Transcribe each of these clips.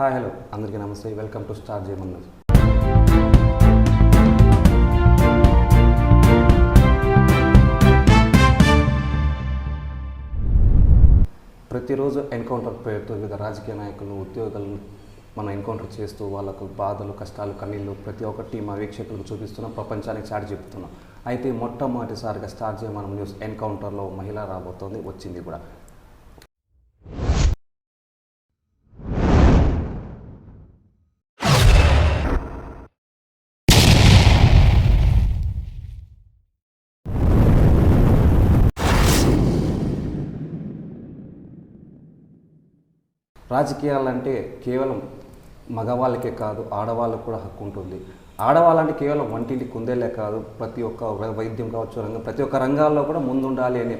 Hi hello అందరికీ నమస్తే. Welcome to star Zeeman. ప్రతిరోజు ఎన్కౌంటర్ పేరుతో వివిధ రాజకీయ నాయకులను ఉద్యోగులను మనం ఎన్కౌంటర్ చేస్తూ వాళ్ళకు బాధలు కష్టాలు కన్నీళ్ళు ప్రతి ఒక్కటి మా వీక్షకులకు చూపిస్తున్నాం, ప్రపంచానికి చాటి చెప్తున్నాం. అయితే మొట్టమొదటిసారిగా స్టార్ జేమన్ న్యూస్ ఎన్కౌంటర్లో మహిళ రాబోతోంది, వచ్చింది కూడా. రాజకీయాలంటే కేవలం మగవాళ్ళకే కాదు, ఆడవాళ్ళకు కూడా హక్కు ఉంటుంది. ఆడవాళ్ళంటే కేవలం వంటింటి కుందేలే కాదు, ప్రతి ఒక్క వైద్యం కావచ్చు, ప్రతి ఒక్క రంగాల్లో కూడా ముందుండాలి అని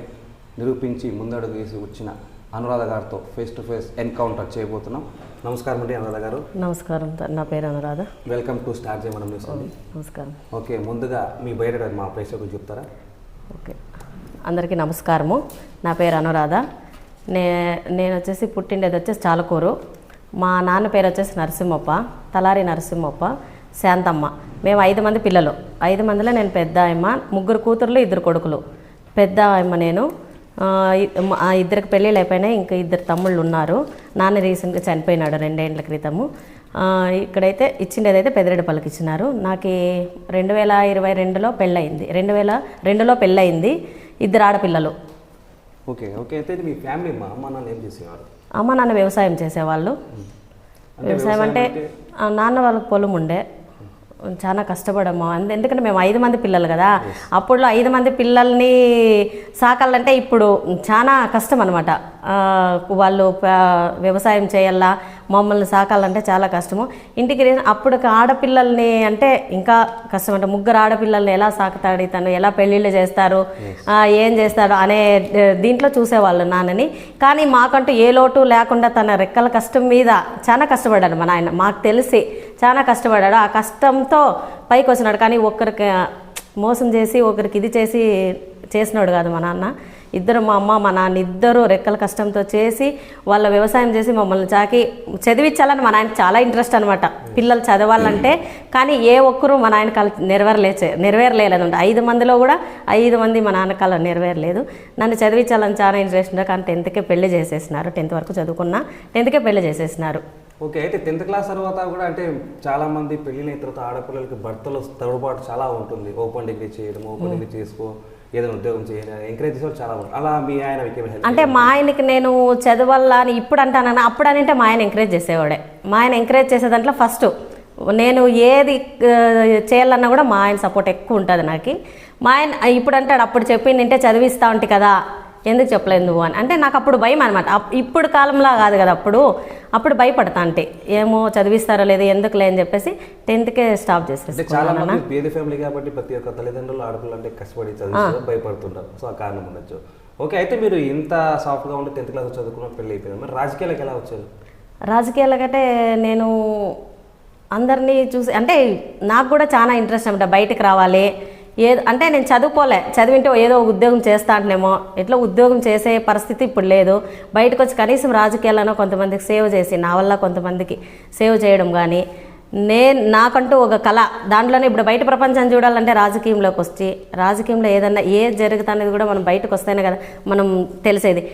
నిరూపించి ముందడుగు వేసి వచ్చిన అనురాధ గారితో ఫేస్ టు ఫేస్ ఎన్కౌంటర్ చేయబోతున్నాం. నమస్కారం అండి అనురాధ గారు. నమస్కారం, నా పేరు Anuradha. Welcome to star Zeeman news అండి. నమస్కారం. ఓకే, ముందుగా మీ బయట మా ప్రేక్షకులు చెప్తారా? ఓకే, అందరికీ నమస్కారము. నా పేరు అనురాధ. నేను వచ్చేసి పుట్టిండేది వచ్చేసి చాలకూరు. మా నాన్న పేరు వచ్చేసి నరసింహప్ప, తలారి నరసింహప్ప, శాంతమ్మ. మేము 5 మంది పిల్లలు. 5 మందిలో నేను పెద్ద ఆయమ్మ, 3 కూతుర్లు 2 కొడుకులు. పెద్ద ఆయమ్మ నేను. ఇద్దరికి పెళ్ళిళ్ళు అయిపోయినాయి, ఇంకా 2 తమ్ముళ్ళు ఉన్నారు. నాన్న రీసెంట్గా చనిపోయినాడు 2 ఏళ్ల క్రితము. ఇక్కడైతే ఇచ్చిండేదైతే పెద్దిరెడ్డిపల్లికి ఇచ్చినారు. నాకు 2022లో పెళ్ళయింది. 2002లో పెళ్ళయింది. 2 ఆడపిల్లలు. Okay okay. అయితే మీ ఫ్యామిలీ అమ్మ నాన్న ఏం చేసేవారు? అమ్మ నాన్న వ్యవసాయం చేసేవాళ్ళు. వ్యవసాయం అంటే నాన్న వాళ్ళకి పొలం ఉండే. చాలా కష్టపడము. ఎందుకంటే మేము 5 మంది పిల్లలు కదా. అప్పుడులో 5 మంది పిల్లల్ని సాకాలంటే ఇప్పుడు చాలా కష్టం అనమాట. వాళ్ళు వ్యవసాయం చేయాలా, మమ్మల్ని సాకాలంటే చాలా కష్టము. ఇంటికి అప్పుడు ఆడపిల్లల్ని అంటే ఇంకా కష్టం. అంటే 3 ఆడపిల్లల్ని ఎలా సాకుతాడు తను, ఎలా పెళ్ళిళ్ళు చేస్తారు, ఏం చేస్తారు అనే దీంట్లో చూసేవాళ్ళు నాన్నని. కానీ మాకంటూ ఏ లోటు లేకుండా తన రెక్కల కష్టం మీద చాలా కష్టపడ్డాడు మా నాయన. మాకు తెలిసి చాలా కష్టపడ్డాడు. ఆ కష్టంతో పైకి వచ్చినాడు. కానీ ఒకరికి మోసం చేసి ఒకరికి ఇది చేసినాడు కాదు మా నాన్న. ఇద్దరు, మా అమ్మ మా నాన్న ఇద్దరు రెక్కల కష్టంతో చేసి వాళ్ళ వ్యవసాయం చేసి మమ్మల్ని చదివించాలని మా నాయన చాలా ఇంట్రెస్ట్ అనమాట. పిల్లలు చదవాలంటే. కానీ ఏ ఒక్కరు మా నాయన కళ నెరవేరలేదు. 5 మందిలో కూడా 5 మంది మా నాన్న కళ నెరవేరలేదు. నన్ను చదివించాలని చాలా ఇంట్రెస్ట్ ఉండే. కానీ 10కే పెళ్లి చేసేసినారు. 10th వరకు చదువుకున్నా, 10కే పెళ్లి చేసేసినారు. ఓకే. అయితే 10th క్లాస్ తర్వాత కూడా అంటే చాలామంది పెళ్ళిన తర్వాత ఆడపిల్లలకి భర్తలు తోడ్పాటు చాలా ఉంటుంది. ఓపెన్ డిగ్రీ చేయడం, ఓపెన్ డిగ్రీ చేసుకో, ఏదైనా ఉద్యోగం చేయాలి, ఎంకరేజ్ చేసేవాళ్ళు చాలా ఉంటుంది. అలా మీ ఆయన అంటే మా ఆయనకి నేను చదవాలా అని ఇప్పుడు అంటానన్నా, అప్పుడు అని అంటే మా ఆయన ఎంకరేజ్ చేసేవాడే. మా ఆయన ఎంకరేజ్ చేసే దాంట్లో ఫస్ట్ నేను ఏది చేయాలన్నా కూడా మా ఆయన సపోర్ట్ ఎక్కువ ఉంటుంది నాకు. మా ఆయన ఇప్పుడు అంటాడు, అప్పుడు చెప్పి నింటే చదివిస్తా ఉంటే కదా, ఎందుకు చెప్పలేదు నువ్వు అని. అంటే నాకు అప్పుడు భయం అనమాట. ఇప్పుడు కాలంలో కాదు కదా, అప్పుడు భయపడతా. అంటే ఏమో చదివిస్తారో లేదో ఎందుకులే అని చెప్పేసి 10కే స్టాప్ చేసేసి. చాలా మంది పేద ఫ్యామిలీ కాబట్టి ప్రతి ఒక్క తల్లిదండ్రులు ఆడపిల్లలు అంటే కష్టపడి చదివిస్తారు, భయపడుతుంటారు. సో ఆ కారణం ఉండొచ్చు. ఓకే. అయితే మీరు ఇంత సాఫ్ట్గా ఉంటే 10th క్లాస్ చదువుకున్న పెళ్ళి అయిపోయింది. మరి రాజకీయాలకు ఎలా వచ్చారు? రాజకీయాలకంటే నేను అందరినీ చూసి అంటే నాకు కూడా చాలా ఇంట్రెస్ట్ అనమాట. బయటకు రావాలి అంటే నేను చదివింటే ఏదో ఉద్యోగం చేస్తా అంటేనేమో, ఎట్లా ఉద్యోగం చేసే పరిస్థితి ఇప్పుడు లేదు. బయటకు వచ్చి కనీసం రాజకీయాలను కొంతమందికి సేవ్ చేసి, నా వల్ల కొంతమందికి సేవ్ చేయడం కానీ, నాకంటూ ఒక కళ. దాంట్లోనే ఇప్పుడు బయట ప్రపంచం చూడాలంటే రాజకీయంలో ఏదన్నా జరుగుతున్నది కూడా మనం బయటకు వస్తేనే కదా మనం తెలిసేది.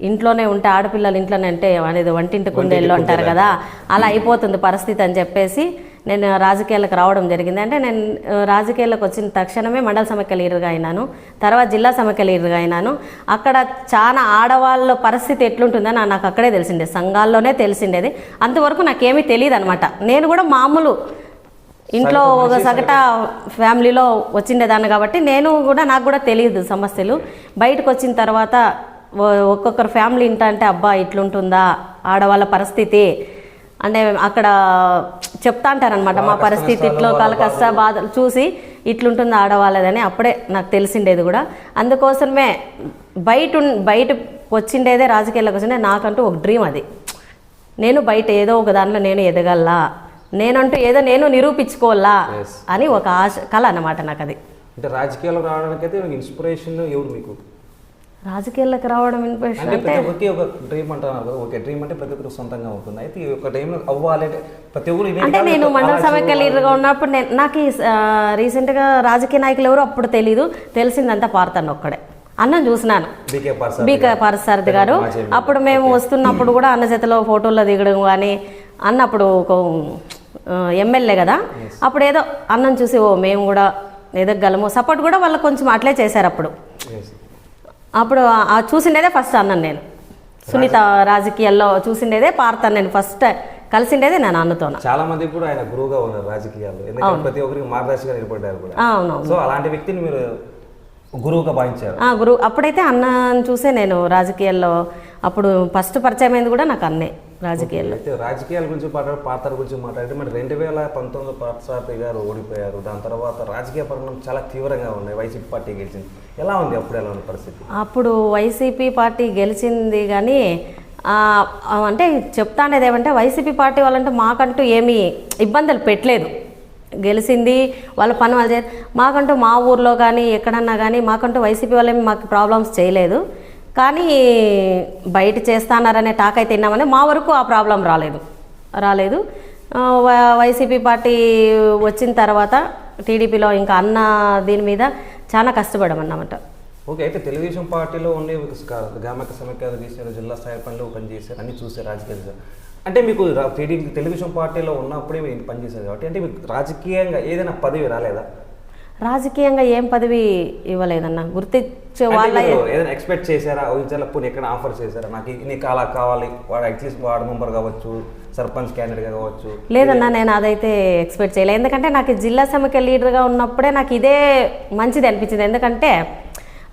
ఇంట్లోనే ఉంటే ఆడపిల్లలు ఇంట్లోనే అంటే అనేది వంటింటి కుందేళ్ళు అంటారు కదా, అలా అయిపోతుంది పరిస్థితి అని చెప్పేసి నేను రాజకీయాలకు రావడం జరిగింది. అంటే నేను రాజకీయాలకు వచ్చిన తక్షణమే మండల సమైక్య లీడర్గా అయినాను. తర్వాత జిల్లా సమైక్య లీడర్గా అయినాను. అక్కడ చాలా ఆడవాళ్ళ పరిస్థితి ఎట్లుంటుందని నాకు అక్కడే తెలిసిండేది, సంఘాల్లోనే తెలిసిండేది. అంతవరకు నాకేమీ తెలియదు అనమాట. నేను కూడా మామూలు ఇంట్లో ఒక సగట ఫ్యామిలీలో వచ్చిండేదాన్ని కాబట్టి నాకు కూడా తెలియదు సమస్యలు. బయటకు వచ్చిన తర్వాత ఒక్కొక్కరు ఫ్యామిలీ అంటే అబ్బా ఇట్లుంటుందా ఆడవాళ్ళ పరిస్థితి అంటే అక్కడ చెప్తా అంటారనమాట. మా పరిస్థితి ఇట్లో కష్ట బాధలు చూసి ఇట్లుంటుంది ఆడవాళ్ళదని అప్పుడే నాకు తెలిసిండేది కూడా. అందుకోసమే బయట వచ్చిండేదే రాజకీయాలకు వచ్చిండే. నాకంటూ ఒక డ్రీమ్ అది. నేను బయట ఏదో ఒక దాంట్లో నేను ఎదగల్లా, నేనంటూ ఏదో నేను నిరూపించుకోవాలా అని ఒక కళ అన్నమాట నాకు అది. అంటే రాజకీయాల్లో రావడానికైతే ఇన్స్పిరేషన్ ఎవరు మీకు? రాజకీయాల్లోకి రావడం ఇన్స్పిరేషన్ అంటే అంటే ప్రతి ఒక్కరికి ఒక డ్రీమ్ అంటున్నారు కదా, ఓకే డ్రీమ్ అంటే ప్రతి ఒక్కరికి సొంతంగా ఉంటుంది. అయితే ఈ ఒక డ్రీమ్ అవ్వాలి అంటే ప్రతి ఒక్కరు ఇదే అంటే కాదు, నేను మండల అలా సమైక్య లీడర్గా ఉన్నప్పుడు నాకు రీసెంట్గా రాజకీయ నాయకులు ఎవరు అప్పుడు తెలీదు, తెలిసిందంతా పార్తాను ఒక్కడే. అన్నం చూసినాను బీకే పార్సారథి గారు. అప్పుడు మేము వస్తున్నప్పుడు కూడా అన్న చేతిలో ఫోటోల్లో దిగడం కానీ, అన్నప్పుడు ఒక ఎమ్మెల్యే కదా, అప్పుడు ఏదో అన్నం చూసి ఓ మేము కూడా ఎదగలము సపోర్ట్ కూడా వాళ్ళు కొంచెం అట్లే చేశారు. అప్పుడు చూసిండేదే ఫస్ట్ అన్నాను నేను, సునీత రాజకీయాల్లో చూసిండేదే పార్తాను నేను, ఫస్ట్ కలిసిండేదే నేను అన్నతో. చాలా మంది కూడా ఆయన గురువుగా ఉన్నారు రాజకీయాల్లో, ఎందుకంటే ప్రతి ఒక్కరికి మార్గదర్శిగా నిలబడ్డారు కూడా. అవునవును. సో అలాంటి వ్యక్తిని మీరు గురువుగా భావించారు? గురువు. అప్పుడైతే అన్నని చూసే నేను రాజకీయాల్లో అప్పుడు ఫస్ట్ పరిచయం అయింది కూడా నాకు అన్నే రాజకీయాల్లో. అయితే రాజకీయాల గురించి పార్తాల గురించి మాట్లాడితే మరి 2019 పార్థసారథి గారు ఓడిపోయారు. దాని తర్వాత రాజకీయ పరిణామం చాలా తీవ్రంగా ఉన్నాయి, వైసీపీ పార్టీ గెలిచింది. ఎలా ఉంది అప్పుడు, ఎలా ఉన్న పరిస్థితి? అప్పుడు వైసీపీ పార్టీ గెలిచింది కానీ అంటే చెప్తాండేది ఏమంటే వైసీపీ పార్టీ వాళ్ళంటే మాకంటూ ఏమీ ఇబ్బందులు పెట్టలేదు. గెలిచింది వాళ్ళ పని వాళ్ళు చేయాలి, మాకంటూ మా ఊర్లో కానీ ఎక్కడన్నా కానీ మాకంటూ వైసీపీ వాళ్ళేమి మాకు ప్రాబ్లమ్స్ చేయలేదు. కానీ బయట చేస్తానారనే టాక్ అయితే తిన్నామని మా వరకు ఆ ప్రాబ్లం రాలేదు. వైసీపీ పార్టీ వచ్చిన తర్వాత టీడీపీలో ఇంకా అన్న దీని మీద చాలా కష్టపడమన్నమాట. ఓకే. అయితే తెలుగుదేశం పార్టీలో ఉండే గ్రామక సమైక్యాలు చేశారు, జిల్లా స్థాయి పనులు పనిచేశారు, అన్ని చూసారు రాజకీయాలు. అంటే మీకు తెలుగుదేశం పార్టీలో ఉన్నప్పుడే మీరు పనిచేశారు కాబట్టి అంటే మీకు రాజకీయంగా ఏదైనా పదవి రాలేదా? రాజకీయంగా ఏం పదవి ఇవ్వలేదన్న, గుర్తించే వాళ్ళ ఏదైనా ఎక్స్పెక్ట్ చేశారా? ఊహించాలప్పుడు ఎక్కడ ఆఫర్ చేశారా, నాకు నీకు అలా కావాలి, వాడు అట్లీస్ట్ వార్డు మెంబర్ కావచ్చు, సర్పంచ్ క్యాండిడేట్గా కావచ్చు? లేదన్నా, నేను అదైతే ఎక్స్పెక్ట్ చేయలేదు. ఎందుకంటే నాకు జిల్లా సమైక్య లీడర్గా ఉన్నప్పుడే నాకు ఇదే మంచిది అనిపించింది. ఎందుకంటే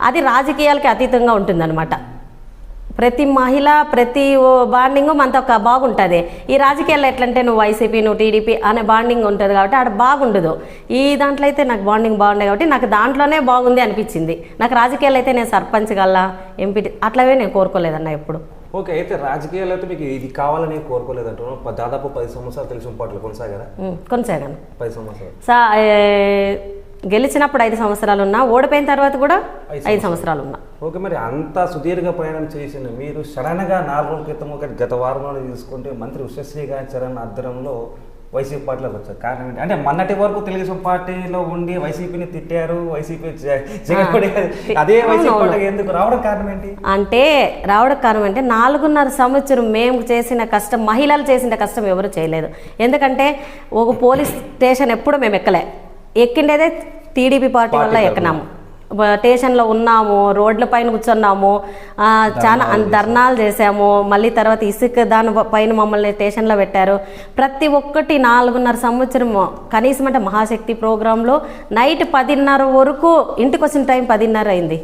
అది రాజకీయాలకి అతీతంగా ఉంటుందన్నమాట. ప్రతి మహిళ ప్రతి బాండింగ్ మనతో ఒక బాగుంటుంది. ఈ రాజకీయాల్లో ఎట్లంటే నువ్వు వైసీపీ నువ్వు టీడీపీ అనే బాండింగ్ ఉంటుంది కాబట్టి ఆడ బాగుండదు. ఈ దాంట్లో అయితే నాకు బాండింగ్ బాగుండే కాబట్టి నాకు దాంట్లోనే బాగుంది అనిపించింది. నాకు రాజకీయాలు అయితే నేను సర్పంచ్ గల్లా ఎంపీ అట్లవే నేను కోరుకోలేదన్న ఎప్పుడు. ఓకే. అయితే రాజకీయాల్లో అయితే మీకు ఇది కావాలని కోరుకోలేదంటున్నాను. దాదాపు 10 సంవత్సరాలు తెలుగుదేశం పార్టీలో కొనసాగాను. 10 సంవత్సరాలు గెలిచినప్పుడు 5 సంవత్సరాలు ఉన్నా, ఓడిపోయిన తర్వాత కూడా 5 సంవత్సరాలు ఉన్నా. ఓకే. మరి అంత సుదీర్ఘ ప్రయాణం చేసిన మీరు సడన్గా 4 రోజుల క్రితం గత వారంలో తీసుకుంటే మంత్రి ఉషశ్రీ గారి చరణ్ ఆధ్వర్యంలో వైసీపీ పార్టీలోకి వచ్చారు. కారణం ఏంటి అంటే మొన్నటి వరకు తెలుగుదేశం పార్టీలో ఉండి వైసీపీని తిట్టారు, వైసీపీ అదే వైసీపీ పార్టీకి ఎందుకు రావడం కారణం ఏంటి? అంటే రావడం కారణం అంటే 4.5 సంవత్సరం మేము చేసిన కష్టం మహిళలు చేసిన కష్టం ఎవరు చేయలేదు. ఎందుకంటే ఒక పోలీస్ స్టేషన్ ఎప్పుడు మేము ఎక్కిండేదే టీడీపీ పార్టీ వల్ల ఎక్కినాము. స్టేషన్లో ఉన్నాము, రోడ్ల పైన కూర్చున్నాము, చాలా ధర్నాలు చేసాము. మళ్ళీ తర్వాత ఇసుక దాని పైన మమ్మల్ని స్టేషన్లో పెట్టారు. ప్రతి ఒక్కటి 4.5 సంవత్సరం కనీసం అంటే మహాశక్తి ప్రోగ్రాంలో నైట్ 10:30 వరకు ఇంటికి వచ్చిన టైం 10:30 అయింది.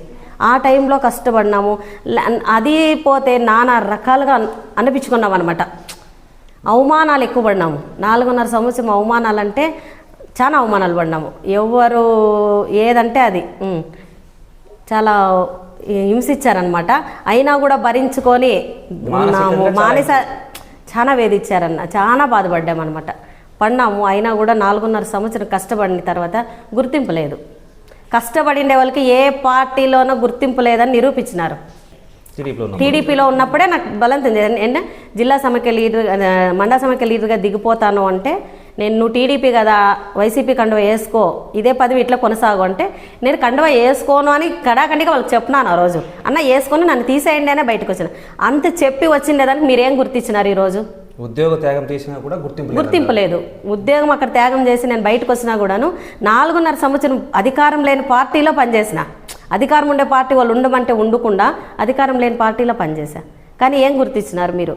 ఆ టైంలో కష్టపడినాము. అది పోతే నానా రకాలుగా అనిపించుకున్నాం అనమాట. అవమానాలు ఎక్కువ పడినాము. 4.5 సంవత్సరం అవమానాలు అంటే చాలా అవమానాలు పడినాము. ఎవరు ఏదంటే అది చాలా హింసించారనమాట. అయినా కూడా భరించుకొని ఉన్నాము. చాలా వేధించారన్న, చాలా బాధపడ్డామన్నమాట. పడినాము. అయినా కూడా 4.5 సంవత్సరం కష్టపడిన తర్వాత గుర్తింపు లేదు. కష్టపడిండే వాళ్ళకి ఏ పార్టీలోనో గుర్తింపు లేదని నిరూపించినారు. టీడీపీలో ఉన్నప్పుడే నాకు బలం తెలియదు. జిల్లా సమైక్య లీడర్ మండల సమైక్య లీడర్గా దిగిపోతాను అంటే నువ్వు టీడీపీ కదా, వైసీపీ కండువ వేసుకో, ఇదే పదవి ఇట్లా కొనసాగు అంటే నేను కండువ వేసుకోను అని కడాకండిగా వాళ్ళకి చెప్పినాను. ఆ రోజు అన్న వేసుకొని నన్ను తీసేయండి అనే బయటకు వచ్చిన. అంత చెప్పి వచ్చిండేదానికి మీరేం గుర్తించినారు? ఈరోజు ఉద్యోగ త్యాగం చేసినా కూడా గుర్తింపు లేదు. ఉద్యోగం అక్కడ త్యాగం చేసి నేను బయటకు వచ్చినా కూడాను 4.5 సంవత్సరం అధికారం లేని పార్టీలో పనిచేసిన. అధికారం ఉండే పార్టీ వాళ్ళు ఉండమంటే ఉండకుండా అధికారం లేని పార్టీలో పనిచేశా. కానీ ఏం గుర్తించినారు మీరు?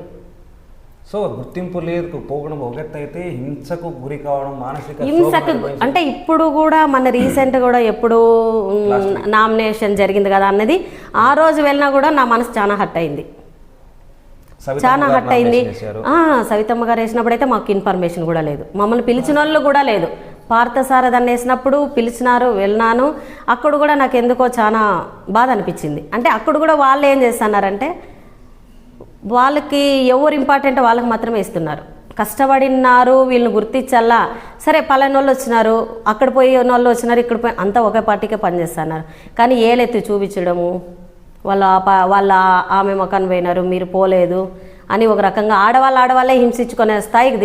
సో గుర్తింపు లేదు పోవడం ఒకటైతే హింసకు గురి కావడం, మానసిక హింసకు అంటే ఇప్పుడు కూడా మన రీసెంట్ కూడా ఎప్పుడు నామినేషన్ జరిగింది కదా అన్నది ఆ రోజు వెళ్ళినా కూడా నా మనసు చాలా హర్ట్ అయింది. చాలా హర్ట్ అయింది. సవితమ్మ గారు వేసినప్పుడు అయితే మాకు ఇన్ఫర్మేషన్ కూడా లేదు. మమ్మల్ని పిలిచిన వాళ్ళు కూడా లేదు. పార్థసారథి వేసినప్పుడు పిలిచినారు, వెళ్ళినాను. అక్కడ కూడా నాకు ఎందుకో చాలా బాధ అనిపించింది. అంటే అక్కడ కూడా వాళ్ళు ఏం చేస్తున్నారంటే వాళ్ళకి ఎవరు ఇంపార్టెంట్ వాళ్ళకి మాత్రమే ఇస్తున్నారు. కష్టపడినారు, వీళ్ళని గుర్తించాలా. సరే పలానా వాళ్ళు వచ్చినారు, అక్కడ పోయి వాళ్ళు వచ్చినారు, ఇక్కడ పోయి అంతా ఒకే పార్టీకే పనిచేస్తున్నారు. కానీ ఏలెత్తి చూపించడము వాళ్ళ ఆమె మొఖాన్ని పోయినారు, మీరు పోలేదు అని ఒక రకంగా ఆడవాళ్ళే హింసించుకునే స్థాయికి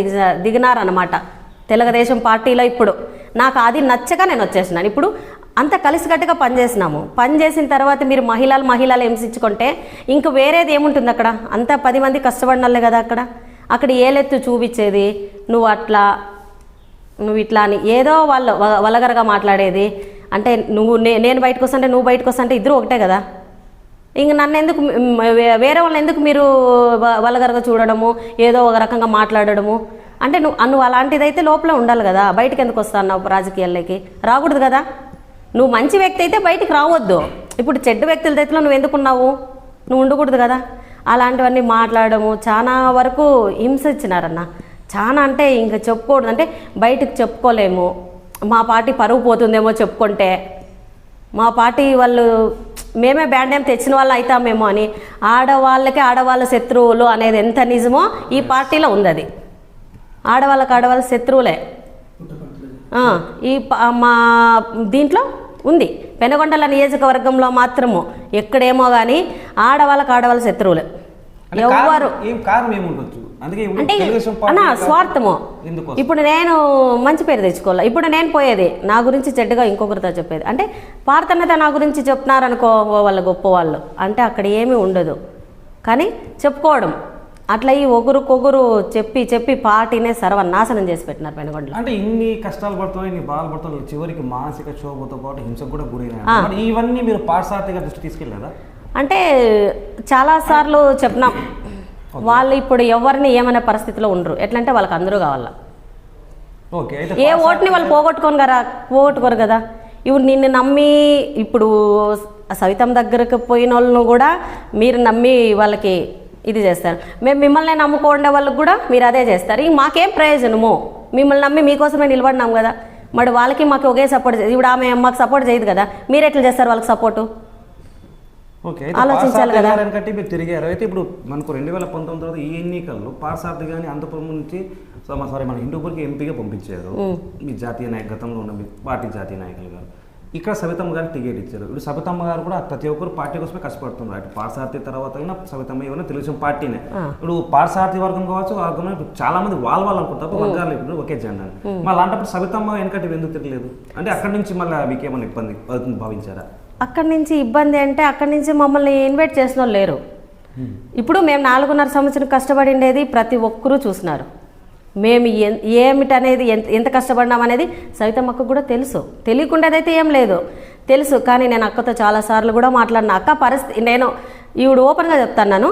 దిగినారన్నమాట తెలుగుదేశం పార్టీలో. ఇప్పుడు నాకు అది నచ్చక నేను వచ్చేసినాను. ఇప్పుడు అంత కలిసికట్టుగా పనిచేసినాము. పనిచేసిన తర్వాత మీరు మహిళలు హింసించుకుంటే ఇంక వేరేది ఏముంటుంది అక్కడ? అంతా 10 మంది కష్టపడినోళ్ళే కదా అక్కడ ఏలెత్తు చూపించేది, నువ్వు ఇట్లా అని ఏదో వాళ్ళు వలగరగా మాట్లాడేది. అంటే నేను బయటకు వస్తుంటే నువ్వు బయటకు వస్తుంటే ఇద్దరు ఒకటే కదా. ఇంక నన్ను ఎందుకు, వేరే వాళ్ళని ఎందుకు మీరు వలగరగా చూడడము, ఏదో ఒక రకంగా మాట్లాడడము? అంటే నువ్వు అలాంటిదైతే లోపల ఉండాలి కదా. బయటకు ఎందుకు వస్తున్నావు? రాజకీయాల్లోకి రాకూడదు కదా. నువ్వు మంచి వ్యక్తి అయితే బయటికి రావద్దు. ఇప్పుడు చెడ్డ వ్యక్తుల దగ్గర నువ్వు ఎందుకున్నావు? నువ్వు ఉండకూడదు కదా. అలాంటివన్నీ మాట్లాడము చాలా వరకు హింస ఇచ్చినారన్న. చాలా అంటే ఇంకా చెప్పుకూడదు, అంటే బయటకు చెప్పుకోలేము. మా పార్టీ పరువు పోతుందేమో చెప్పుకుంటే, మా పార్టీ వాళ్ళు మేమే బ్యాడ్ నేమ్ తెచ్చిన వాళ్ళు అవుతామేమో అని. ఆడవాళ్ళ శత్రువులు అనేది ఎంత నిజమో ఈ పార్టీలో ఉంది. అది ఆడవాళ్ళ శత్రువులే మా దీంట్లో ఉంది. పెనుగొండల నియోజకవర్గంలో మాత్రము ఎక్కడేమో కానీ ఆడవాళ్ళ శత్రువులు ఎవరు. అంటే స్వార్థము. ఇప్పుడు నేను మంచి పేరు తెచ్చుకోవాలి. ఇప్పుడు నేను పోయేది నా గురించి చెడ్డగా ఇంకొకరితో చెప్పేది. అంటే పార్థనత నా గురించి చెప్తున్నారనుకో వాళ్ళ గొప్ప వాళ్ళు, అంటే అక్కడ ఏమీ ఉండదు. కానీ చెప్పుకోవడం అట్లా ఈ ఒకరికొకరు చెప్పి పార్టీనే సర్వనాశనం చేసి పెట్టినారు పెనుగొండలో. అంటే ఇన్ని కష్టాలు పడుతున్నాయి, ఇన్ని బాధలు పడుతున్నాయి, చివరికి మానసిక క్షోభతో పాటు హింసకు కూడా గురైనాయి. ఇవన్నీ మీరు పాఠశాల దృష్టి తీసుకెళ్ళలేదా? అంటే చాలాసార్లు చెప్పినాం. వాళ్ళు ఇప్పుడు ఎవరిని ఏమనే పరిస్థితిలో ఉండరు. ఎట్లంటే వాళ్ళకి అందరూ కావాలా. ఏ ఓటుని వాళ్ళు పోగొట్టుకోరు కదా. ఇప్పుడు నిన్ను నమ్మి, ఇప్పుడు సవితం దగ్గరకు పోయిన వాళ్ళను కూడా మీరు నమ్మి వాళ్ళకి ఇది చేస్తారు. మేము మిమ్మల్ని నమ్ముకోండే వాళ్ళకి కూడా మీరు అదే చేస్తారు. ఇంక మాకేం ప్రయోజనమో? మిమ్మల్ని నమ్మి మీకోసమే నిలబడినాం కదా. మరి వాళ్ళకి మాకు ఒకే సపోర్ట్. ఇప్పుడు ఆమె మాకు సపోర్ట్ చేయదు కదా, మీరు ఎట్లా చేస్తారు వాళ్ళకి సపోర్టు? ఆలోచించాలి కదా. మీరు తిరిగారు. అయితే ఇప్పుడు మనకు 2019 తర్వాత ఈ ఎన్నికల్లో పార్సార్థి కానీ అంతపురం నుంచి మన హిందూపూర్కి ఎంపీగా పంపించారు మీ జాతీయ గతంలో ఉన్న మీ పార్టీ జాతీయ నాయకులు గారు. ఇక్కడ సవితమ్మ గారికి టికెట్ ఇచ్చారు. ఇప్పుడు సవితమ్మ గారు కూడా ప్రతి ఒక్కరు పార్టీ కోసమే కష్టపడుతున్నారు. అటు పార్సార్థి తర్వాత అయినా సవితమ్మ ఏమైనా తెలుగుదేశం పార్టీనే. ఇప్పుడు పార్సార్థి వర్గం కావచ్చు, వర్గంలో ఇప్పుడు చాలా మంది వాళ్ళు అనుకుంటారు వర్గాలు ఇప్పుడు ఒకే జెండా. మళ్ళీ అలాంటప్పుడు సవితమ్మ వెనకటి ఎందుకు తిరగలేదు? అంటే అక్కడి నుంచి మళ్ళీ మీకు ఏమైనా ఇబ్బంది అవుతుంది భావించారా? అక్కడి నుంచి ఇబ్బంది అంటే అక్కడి నుంచి మమ్మల్ని ఇన్వైట్ చేసిన వాళ్ళు లేరు. ఇప్పుడు మేము 4.5 సంవత్సరం కష్టపడిండేది ప్రతి ఒక్కరూ చూసినారు. మేము ఏమిటనేది ఎంత కష్టపడినామనేది సవితమ్మకు కూడా తెలుసు. తెలియకుండాదైతే ఏం లేదు, తెలుసు. కానీ నేను అక్కతో చాలాసార్లు కూడా మాట్లాడిన. అక్క పరిస్థితి నేను ఈవిడ ఓపెన్గా చెప్తాను.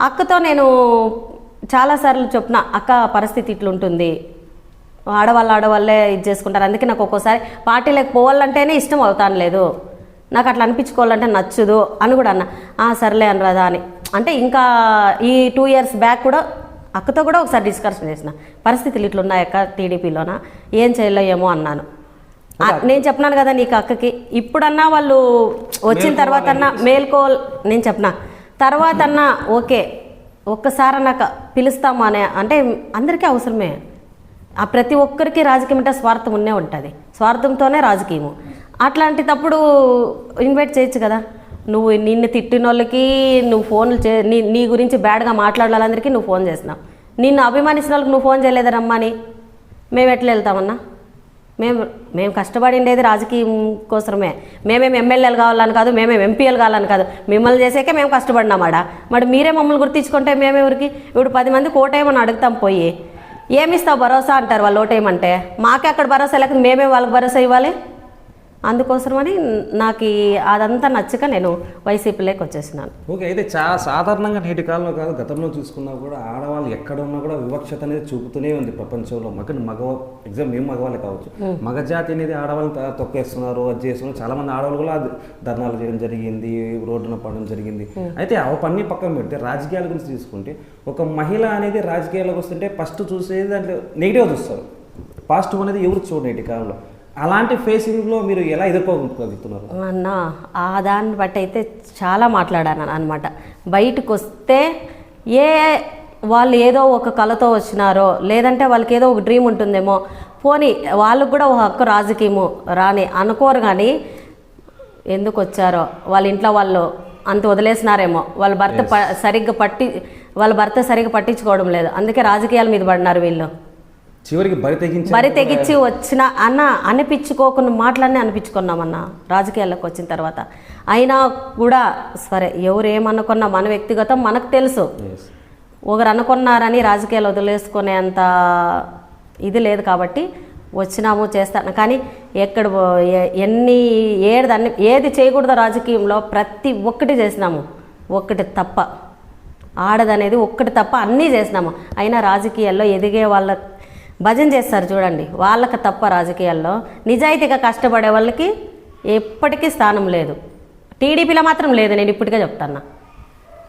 అక్కతో నేను చాలాసార్లు చెప్పిన, అక్క పరిస్థితి ఇట్లుంటుంది, ఆడవాళ్ళే ఇది చేసుకుంటారు. అందుకే నాకు ఒక్కోసారి పార్టీలకు పోవాలంటేనే ఇష్టం అవుతాను లేదు, నాకు అట్లా అనిపించుకోవాలంటే నచ్చదు అని కూడా అన్న. సర్లే అనరాదా అని. అంటే ఇంకా ఈ 2 years బ్యాక్ కూడా అక్కతో కూడా ఒకసారి డిస్కషన్ చేసిన, పరిస్థితులు ఇట్లున్నాయక్క టీడీపీలోన, ఏం చేయలేమో అన్నాను. నేను చెప్పినాను కదా నీకు అక్కకి, ఇప్పుడన్నా వాళ్ళు వచ్చిన తర్వాత అన్నా నేను చెప్పిన తర్వాత అన్నా ఓకే ఒక్కసారి నాకు పిలుస్తాము అనే. అంటే అందరికీ అవసరమే. ప్రతి ఒక్కరికి రాజకీయం అంటే స్వార్థం ఉన్నే ఉంటుంది, స్వార్థంతోనే రాజకీయము. అట్లాంటిటప్పుడు ఇన్వైట్ చేయొచ్చు కదా. నువ్వు నిన్ను తిట్టిన వాళ్ళకి నువ్వు ఫోన్లు నీ గురించి బ్యాడ్గా మాట్లాడాలందరికీ నువ్వు ఫోన్ చేసినావు. నిన్ను అభిమానించిన వాళ్ళకి నువ్వు ఫోన్ చేయలేదా రమ్మని? మేము ఎట్లా వెళ్తామన్నా? మేము కష్టపడిండేది రాజకీయం కోసమే. మేమేం ఎమ్మెల్యేలు కావాలని కాదు, మేమేం ఎంపీలు కావాలని కాదు, మిమ్మల్ని చేసాకే మేము కష్టపడినామాడా. మరి మీరే మమ్మల్ని గుర్తించుకుంటే మేమెవరికి? ఇప్పుడు 10 మందికి ఓటేయమని అడుగుతాం, పోయి ఏమిస్తావు భరోసా అంటారు వాళ్ళు. ఓటేయమంటే మాకే అక్కడ భరోసా లేకపోతే మేమే వాళ్ళకి భరోసా ఇవ్వాలి. అందుకోసమని నాకు అదంతా నచ్చక నేను వైసీపీలోకి వచ్చేసినాను. ఓకే. అయితే చాలా సాధారణంగా నేటి కాలంలో కాదు, గతంలో చూసుకున్నా కూడా ఆడవాళ్ళు ఎక్కడ ఉన్నా కూడా వివక్షత అనేది చూపుతూనే ఉంది ప్రపంచంలో. మేము మగవాళ్ళే కావచ్చు, మగజాతి అనేది ఆడవాళ్ళని తొక్కేస్తున్నారు, అది చేస్తున్నారు. చాలా మంది ఆడవాళ్ళు కూడా ధర్నాలు చేయడం జరిగింది, రోడ్డున పడడం జరిగింది. అయితే అవన్నీ పక్కన పెడితే రాజకీయాల గురించి తీసుకుంటే, ఒక మహిళ అనేది రాజకీయాలకు వస్తుంటే ఫస్ట్ చూసేది దాంట్లో నెగిటివ్ చూస్తారు, పాజిటివ్ అనేది ఎవరు చూడండి నేటి కాలంలో. అలాంటి ఫేసింగ్లో మీరు ఎలా ఎదుర్కోగలుగుతున్నారు? అన్న దాన్ని బట్టి అయితే చాలా మాట్లాడాను అనమాట. బయటకు వస్తే వాళ్ళు ఏదో ఒక కళతో వచ్చినారో, లేదంటే వాళ్ళకి ఏదో ఒక డ్రీమ్ ఉంటుందేమో, పోనీ వాళ్ళకు కూడా ఒక హక్కు రాజకీయము రాని అనుకోరు. కానీ ఎందుకు వచ్చారో వాళ్ళ ఇంట్లో వాళ్ళు అంత వదిలేసినారేమో వాళ్ళ భర్త వాళ్ళ భర్త సరిగ్గా పట్టించుకోవడం లేదు, అందుకే రాజకీయాల మీద పడినారు వీళ్ళు. చివరికి బరి తెగించి వచ్చిన అన్న అనిపించుకోకుండా మాటలన్నీ అనిపించుకున్నామన్న రాజకీయాల్లోకి వచ్చిన తర్వాత. అయినా కూడా సరే ఎవరు ఏమనుకున్నా మన వ్యక్తిగతం మనకు తెలుసు. ఒకరు అనుకున్నారని రాజకీయాలు వదిలేసుకునేంత ఇది లేదు కాబట్టి వచ్చినాము చేస్తాను. కానీ ఎక్కడ ఏది చేయకూడదో రాజకీయంలో ప్రతి ఒక్కటి చేసినాము, ఒక్కటి తప్ప ఆడదనేది ఒక్కటి తప్ప అన్నీ చేసినాము. అయినా రాజకీయాల్లో ఎదిగే వాళ్ళ భజన చేస్తారు చూడండి, వాళ్ళకి తప్ప రాజకీయాల్లో నిజాయితీగా కష్టపడే వాళ్ళకి ఎప్పటికీ స్థానం లేదు. టీడీపీలో మాత్రం లేదు, నేను ఇప్పటికే చెప్తాను.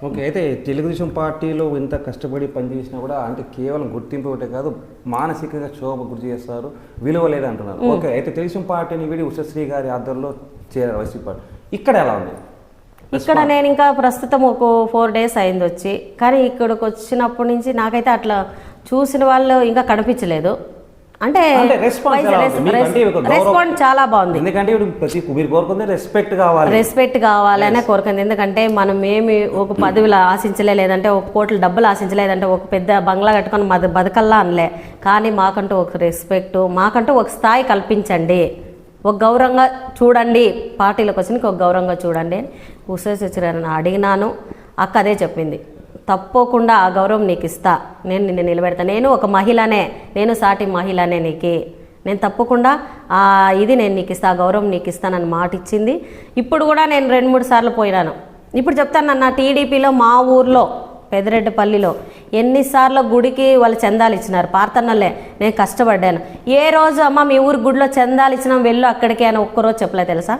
ఓకే, అయితే తెలుగుదేశం పార్టీలో ఇంత కష్టపడి పనిచేసినా కూడా అంటే కేవలం గుర్తింపు ఒకటే కాదు, మానసికంగా క్షోభ గురి చేస్తారు, విలువ లేదంటున్నారు. ఓకే, అయితే తెలుగుదేశం పార్టీని వీడి ఉషశ్రీ గారి ఆధ్వర్యంలో చేరారు వైసీపీ పార్టీ. ఇక్కడ ఎలా ఉంది? ఇక్కడ నేను ఇంకా ప్రస్తుతం ఒక 4 days అయింది వచ్చి, కానీ ఇక్కడికి వచ్చినప్పటి నుంచి నాకైతే అట్లా చూసిన వాళ్ళు ఇంకా కనిపించలేదు. అంటే రెస్పాన్స్ చాలా బాగుంది. ఎందుకంటే మీరు కోరుకుంది రెస్పెక్ట్ కావాలనే కోరుకుంది. ఎందుకంటే మనం ఏమి ఒక పదవులు ఆశించలే, లేదంటే ఒక కోట్ల డబ్బులు ఆశించలే, లేదంటే ఒక పెద్ద బంగ్లా కట్టుకొని బతకల్లా అనలే. కానీ మాకంటూ ఒక రెస్పెక్ట్, మాకంటూ ఒక స్థాయి కల్పించండి, ఒక గౌరవంగా చూడండి, పార్టీలకు వచ్చి ఒక గౌరవంగా చూడండి అని ఉషశ్రీ అడిగినాను. అక్క అదే చెప్పింది, తప్పకుండా ఆ గౌరవం నీకు ఇస్తా, నేను నిన్ను నిలబెడతా, నేను ఒక మహిళనే, నేను సాటి మహిళనే, నేను తప్పకుండా ఇది నేను నీకు ఇస్తా, ఆ గౌరవం నీకు ఇస్తానని మాట ఇచ్చింది. ఇప్పుడు కూడా నేను 2-3 సార్లు పోయినాను. ఇప్పుడు చెప్తాను అన్న, టీడీపీలో మా ఊర్లో పెదరెడ్డిపల్లిలో ఎన్నిసార్లు గుడికి వాళ్ళు చందాలు ఇచ్చినారు, పార్తన్నలే నేను కష్టపడ్డాను. ఏ రోజు అమ్మ మీ ఊరి గుడిలో చందాలు ఇచ్చినాం వెళ్ళు అక్కడికి అని ఒక్కరోజు చెప్పలే తెలుసా.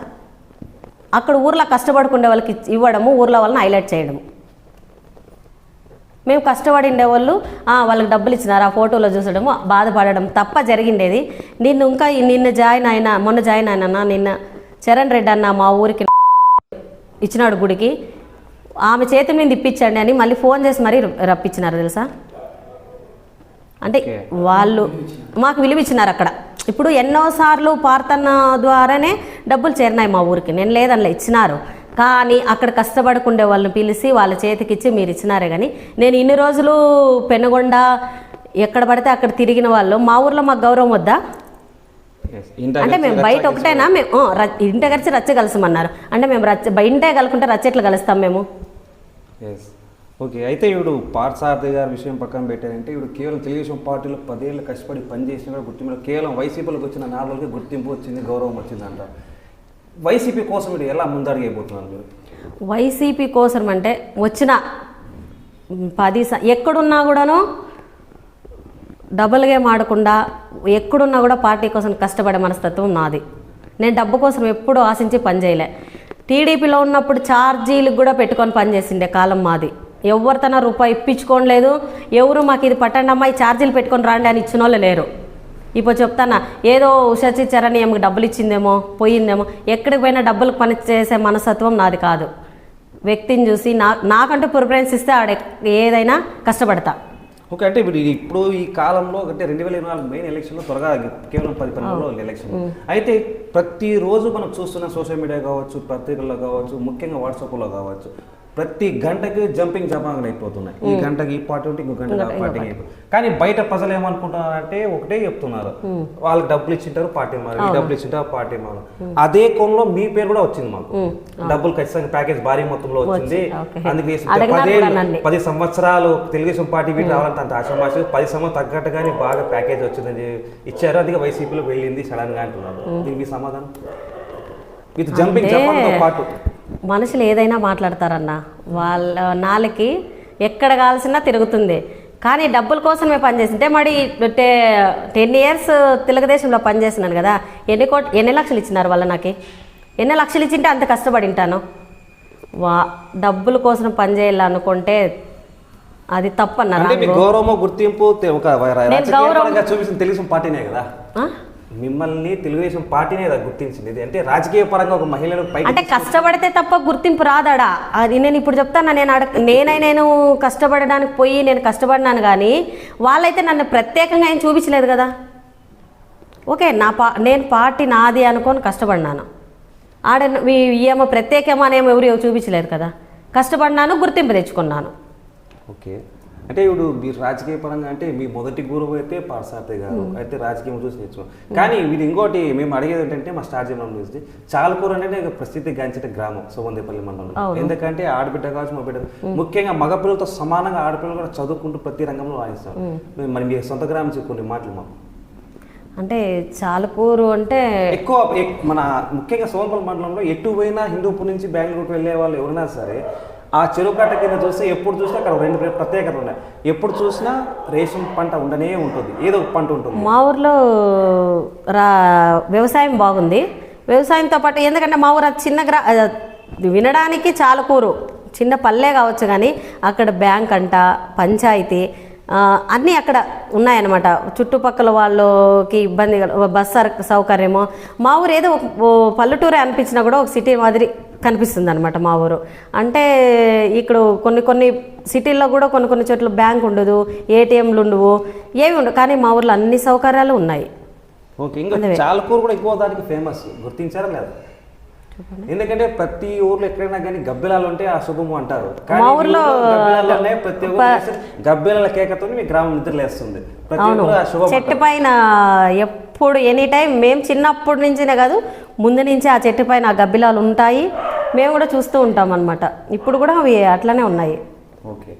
అక్కడ ఊర్లో కష్టపడుకునే వాళ్ళకి ఇవ్వడము, ఊర్లో వాళ్ళని హైలైట్ చేయడము. మేము కష్టపడి ఉండేవాళ్ళు వాళ్ళకి డబ్బులు ఇచ్చినారు, ఆ ఫోటోలో చూసడము, బాధపడడం తప్ప జరిగిండేది. నిన్న జాయిన్ అయినా, మొన్న జాయిన్ అయినా, నిన్న చరణ్ రెడ్డి అన్న మా ఊరికి ఇచ్చినాడు గుడికి, ఆమె చేతి మీద ఇప్పించండి అని మళ్ళీ ఫోన్ చేసి మరీ రప్పించినారు తెలుసా. అంటే వాళ్ళు మాకు విలువ ఇచ్చినారు అక్కడ. ఇప్పుడు ఎన్నోసార్లు పార్తన్న ద్వారానే డబ్బులు చేరినాయి మా ఊరికి, నేను లేదనలే, ఇచ్చినారు. కానీ అక్కడ కష్టపడుకుండే వాళ్ళని పిలిచి వాళ్ళ చేతికి ఇచ్చి మీరు ఇచ్చినారే. కానీ నేను ఇన్ని రోజులు పెనుగొండ ఎక్కడ పడితే అక్కడ తిరిగిన వాళ్ళు మా ఊర్లో మాకు గౌరవం వద్దా? అంటే మేము బయట ఒకటేనా, మేము ఇంట కలిసి రచ్చ కలసమన్నారు, అంటే మేము బయటే కలుకుంటే రచ్చ ఎట్లా కలుస్తాం మేము? ఓకే, అయితే ఇప్పుడు పార్థసారథి గారి విషయం పక్కన పెట్టారంటే ఇప్పుడు కేవలం తెలుగుదేశం పార్టీలో 10 ఏళ్ళు కష్టపడి పనిచేసిన కూడా గుర్తింపు, కేవలం వైసీపీలోకి వచ్చిన 4 రోజులకి గుర్తింపు వచ్చింది, గౌరవం వచ్చిందంట. వైసీపీ కోసం మీరు ఎలా ముందడుగైపోతున్నారు మీరు? వైసీపీ కోసం అంటే వచ్చిన 10 ఎక్కడున్నా కూడాను డబుల్ గేమ్ ఆడకుండా, ఎక్కడున్నా కూడా పార్టీ కోసం కష్టపడే మనస్తత్వం నాది. నేను డబ్బు కోసం ఎప్పుడూ ఆశించి పనిచేయలే. టీడీపీలో ఉన్నప్పుడు ఛార్జీలకు కూడా పెట్టుకొని పనిచేసిండే కాలం మాది. ఎవరితోనా రూపాయి ఇప్పించుకోలేదు, ఎవరు మాకు ఇది పట్టండి అమ్మాయి ఛార్జీలు పెట్టుకొని రాండి అని ఇచ్చిన వాళ్ళు లేరు. ఇప్పుడు చెప్తానా, ఏదో ఉషశ్రీ చరణ్ ఏమో డబ్బులు ఇచ్చిందేమో పోయిందేమో, ఎక్కడికి పోయినా డబ్బులకు పని చేసే మనస్తత్వం నాది కాదు. వ్యక్తిని చూసి నాకంటూ ప్రిఫరెన్స్ ఇస్తే ఆడ ఏదైనా కష్టపడతా. ఓకే, అంటే ఇప్పుడు ఈ కాలంలో అంటే 2024 మెయిన్ ఎలక్షన్లో త్వరగా కేవలం 10 రోజులు ఎలక్షన్. అయితే ప్రతిరోజు మనం చూస్తున్న సోషల్ మీడియా కావచ్చు, పత్రికల్లో కావచ్చు, ముఖ్యంగా వాట్సాప్లో కావచ్చు, ప్రతి గంటకి జంపింగ్ జపాంగలు అయిపోతున్నాయి. ఈ గంటకి ఈ పార్టీ ఉంటే ఇంకో గంటకి ఆ పార్టీ అయిపోతుంది. కానీ బయట ప్రజలు ఏమనుకుంటున్నారంటే ఒకటే చెప్తున్నారు, వాళ్ళకి డబ్బులు ఇచ్చింటారు పార్టీ మారు, డబ్బులు ఇచ్చింటారు పార్టీ మారు. అదే కోణంలో మీ పేరు కూడా వచ్చింది మాకు, డబ్బులు ఖచ్చితంగా ప్యాకేజ్ భారీ మొత్తంలో వచ్చింది. అందుకే 10 సంవత్సరాలు తెలుగుదేశం పార్టీ వీటి రావాలంటే అంత ఆశామాషి 10 సంవత్సరాలు తగ్గట్టుగానే బాగా ప్యాకేజ్ వచ్చిందని ఇచ్చారు. అందుకే వైసీపీలో వెళ్ళింది సడన్ గా అంటున్నారు. దీనికి సమాధానం విత్ జంపింగ్ జపాన్తో పాటు మనుషులు ఏదైనా మాట్లాడతారన్న, వాళ్ళ నాలుకి ఎక్కడ కావాల్సినా తిరుగుతుంది. కానీ డబ్బుల కోసమే పనిచేసింటే మరి 10 years తెలుగుదేశంలో పనిచేసినాను కదా, ఎన్ని లక్షలు ఇచ్చినారు వాళ్ళు నాకు? ఎన్ని లక్షలు ఇచ్చింటే అంత కష్టపడి ఉంటాను. డబ్బుల కోసం పనిచేయాలనుకుంటే అది తప్పన్నారు. గౌరవం గుర్తింపు చూపించిన తెలుగుదేశం పార్టీనే కదా, మిమ్మల్ని తెలుగుదేశం పార్టీనే గుర్తించింది. అంటే రాజకీయ పరంగా ఒక మహిళను అంటే కష్టపడితే తప్ప గుర్తింపు రాదాడా? అది నేను ఇప్పుడు చెప్తాను. నేను కష్టపడడానికి పోయి నేను కష్టపడినాను, కానీ వాళ్ళైతే నన్ను ప్రత్యేకంగా ఏం చూపించలేదు కదా. ఓకే, నేను పార్టీ నాది అనుకొని కష్టపడినాను. ఏమో ప్రత్యేకమా అనేమో ఎవరు చూపించలేదు కదా. కష్టపడినాను, గుర్తింపు తెచ్చుకున్నాను. ఓకే, అంటే ఇప్పుడు మీరు రాజకీయ పరంగా అంటే మీ మొదటి గురువు అయితే పార్సారథి గారు, అయితే రాజకీయం చూసి నేర్చుకున్నాం. కానీ ఇది ఇంకోటి మేము అడిగేది ఏంటంటే మా స్టార్ జిల్లా నుంచి చాలకూర అంటే ప్రసిద్ధి గాంచిన గ్రామం సుమందేపల్లి మండలం. ఎందుకంటే ఆడబిడ్డ కావచ్చు మా బిడ్డ, ముఖ్యంగా మగపిల్లలతో సమానంగా ఆడపిల్లలు కూడా చదువుకుంటూ ప్రతి రంగంలో రాణిస్తారు. మరి మీ సొంత గ్రామం కొన్ని మాటలు మాకు. అంటే చాలకూరు అంటే ఎక్కువ మన ముఖ్యంగా సోమపల్లి మండలంలో ఎటు పోయినా హిందూపూర్ నుంచి బెంగళూరుకు వెళ్ళే వాళ్ళు ఎవరైనా సరే ఆ చెరువు కట్ట కింద చూస్తే ఎప్పుడు చూసినా అక్కడ రెండు ప్రత్యేకత ఉన్నాయి. ఎప్పుడు చూసినా రేషన్ పంట ఉండనే ఉంటుంది, ఏదో ఒక పంట ఉంటుంది. మా ఊర్లో వ్యవసాయం బాగుంది. వ్యవసాయంతో పాటు ఎందుకంటే మా ఊరు చిన్న వినడానికి చాలకూరు చిన్న పల్లె కావచ్చు, కానీ అక్కడ బ్యాంక్ అంట, పంచాయతీ అన్నీ అక్కడ ఉన్నాయన్నమాట. చుట్టుపక్కల వాళ్ళకి ఇబ్బంది, బస్ సౌకర్యము. మా ఊరు ఏదో పల్లెటూరే అనిపించినా కూడా ఒక సిటీ మాదిరి కనిపిస్తుంది అనమాట మా ఊరు. అంటే ఇక్కడ కొన్ని సిటీల్లో కూడా కొన్ని చోట్ల బ్యాంక్ ఉండదు, ఏటీఎంలు ఉండవు, ఏమి ఉండవు, కానీ మా ఊర్లో అన్ని సౌకర్యాలు ఉన్నాయి. ఓకే, ఇంకా చాలకూరు కూడా ఎక్కువ దానికి ఫేమస్, గుర్తించారా లేదా? ఎందుకంటే ప్రతి ఊర్లో ఎక్కడైనా కానీ గబ్బిలాలు ఉంటే ఆ శుభము అంటారు. మా ఊర్లో ప్రతి గబ్బిలాల కేకతో మీ గ్రామం నిద్రలేస్తుంది. చెట్టు పైన ఎప్పుడు ఎనీ టైం మేము చిన్నప్పటి నుంచినే కాదు, ముందు నుంచి ఆ చెట్టు పైన ఆ గబ్బిలాలు ఉంటాయి. మేము కూడా చూస్తూ ఉంటాం అన్నమాట. ఇప్పుడు కూడా అవి అట్లనే ఉన్నాయి. ఓకే,